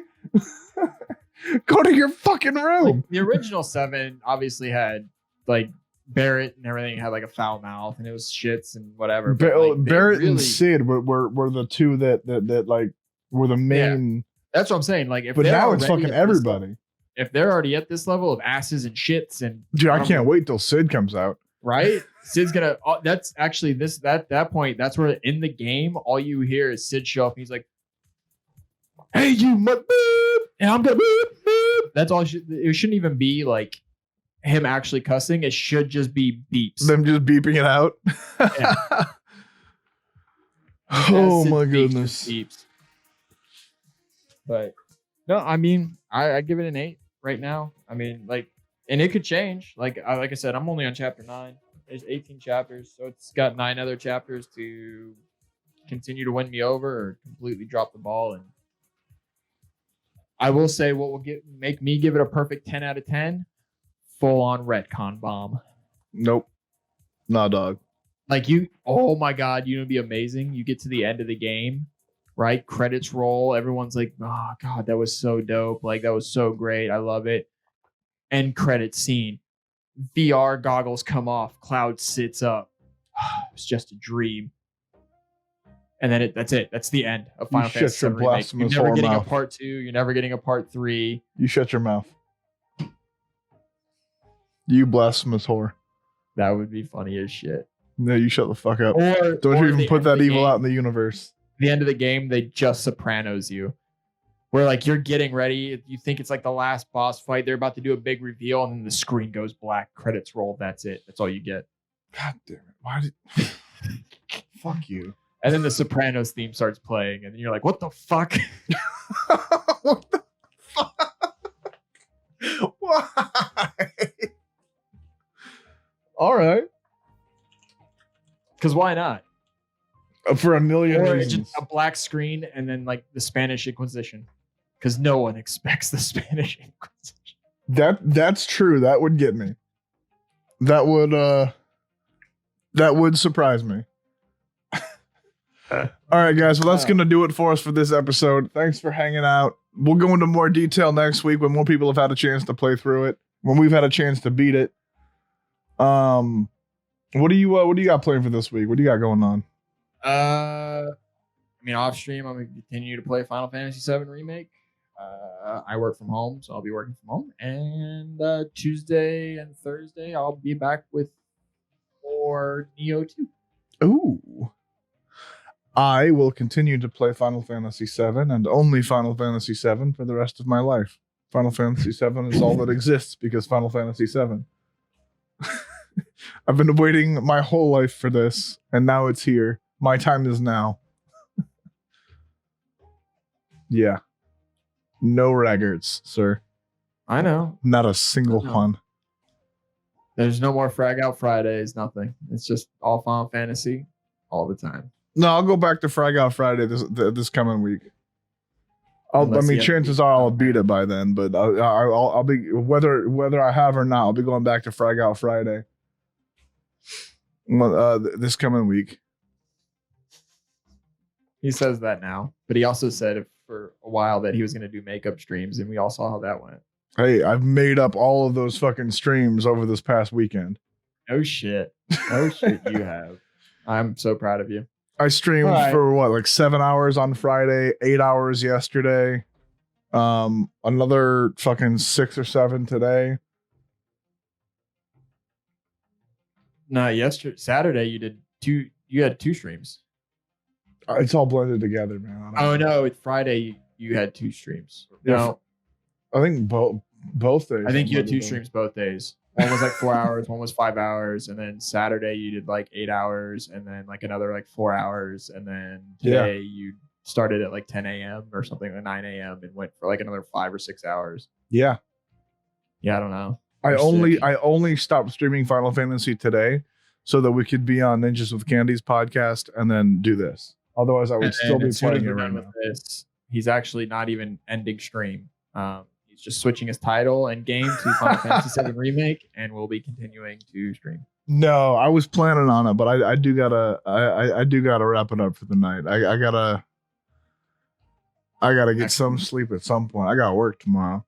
Go to your fucking room. Like, the original 7 obviously had like Barrett and everything had like a foul mouth and it was shits and whatever. Barrett and Sid were the two that like were the main. Yeah. That's what I'm saying. Like, but now it's fucking everybody. If they're already at this level of asses and shits and dude, I can't wait till Sid comes out. Right? Sid's gonna. That's actually that point. That's where in the game all you hear is Sid show up and he's like, "Hey, you boop," and I'm gonna boop boop. That's all. It shouldn't even be like him actually cussing. It should just be beeps. Them just beeping it out. Yeah. Oh my goodness. Beeps. But no, I mean, I give it an 8 right now. I mean, like, and it could change. Like I said, I'm only on chapter 9. There's 18 chapters, so it's got 9 other chapters to continue to win me over or completely drop the ball. And I will say, what will make me give it a perfect 10 out of 10? Full on retcon bomb. Nope. Nah, dog. Like oh my God, you know, it'd be amazing. You get to the end of the game, right? Credits roll. Everyone's like, oh God, that was so dope. Like, that was so great. I love it. End credit scene. VR goggles come off. Cloud sits up. It's just a dream. And then that's it. That's the end of Final Fantasy VII Remake. You're never getting a part 2. You're never getting a part 3. You shut your mouth. You blasphemous whore. That would be funny as shit. No, you shut the fuck up. Don't you even put that evil out in the universe. The end of the game, they just Sopranos you. Where like you're getting ready, you think it's like the last boss fight. They're about to do a big reveal, and then the screen goes black. Credits roll. That's it. That's all you get. God damn it! Why did? Fuck you. And then the Sopranos theme starts playing, and you're like, "What the fuck? What the fuck? Why?" All right. Because why not? For a million reasons. Just a black screen and then like the Spanish Inquisition. Because no one expects the Spanish Inquisition. That's true. That would get me. That would surprise me. All right, guys. Well, that's gonna do it for us for this episode. Thanks for hanging out. We'll go into more detail next week when more people have had a chance to play through it. When we've had a chance to beat it. What do you got playing for this week? What do you got going on? I mean, off stream, I'm gonna continue to play Final Fantasy VII Remake. I work from home, so I'll be working from home. And Tuesday and Thursday, I'll be back with more Neo 2. Ooh. I will continue to play Final Fantasy VII and only Final Fantasy VII for the rest of my life. Final Fantasy VII is all that exists because Final Fantasy VII. I've been waiting my whole life for this, and now it's here. My time is now. Yeah. No raggarts, sir. I know. Not a single one. There's no more Frag Out Fridays, nothing. It's just all Final Fantasy all the time. No, I'll go back to Frag Out Friday this coming week. Chances are I'll beat it by then, but I'll be whether I have or not, I'll be going back to Frag Out Friday. This coming week. He says that now, but he also said for a while that he was going to do makeup streams, and we all saw how that went. Hey, I've made up all of those fucking streams over this past weekend. Oh shit! Oh shit! You have. I'm so proud of you. I streamed for like 7 hours on Friday, 8 hours yesterday, another fucking 6 or 7 today. No, yesterday, Saturday, you did 2. You had 2 streams. It's all blended together, man. Oh no, it's Friday. You had 2 streams. Yeah, no, I think both days. I think you had 2 streams both days. One was like 4 hours, one was 5 hours, and then Saturday you did like 8 hours, and then like another like 4 hours, and then today you started at like 10 a.m. or something like 9 a.m. and went for like another 5 or 6 hours. Yeah. Yeah, I don't know. I You're sick. only stopped streaming Final Fantasy today so that we could be on Ninjas with Candy's podcast and then do this. Otherwise, I would still And be as soon as playing it we're right done now. with this, he's actually not even ending stream. He's just switching his title and game to Final Fantasy VII Remake, and we'll be continuing to stream. No, I was planning on it, but I do gotta wrap it up for the night. I gotta get some sleep at some point. I got work tomorrow.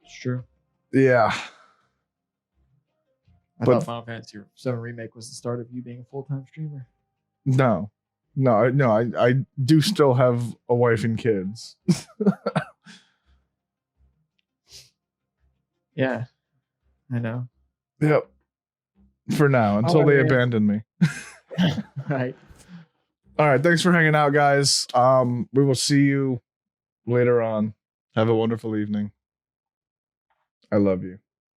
It's true. Yeah. I thought Final Fantasy VII Remake was the start of you being a full-time streamer. No. I do still have a wife and kids. Yeah, I know. Yep. For now, until they abandon me. Right. All right. Thanks for hanging out, guys. We will see you later on. Have a wonderful evening. I love you.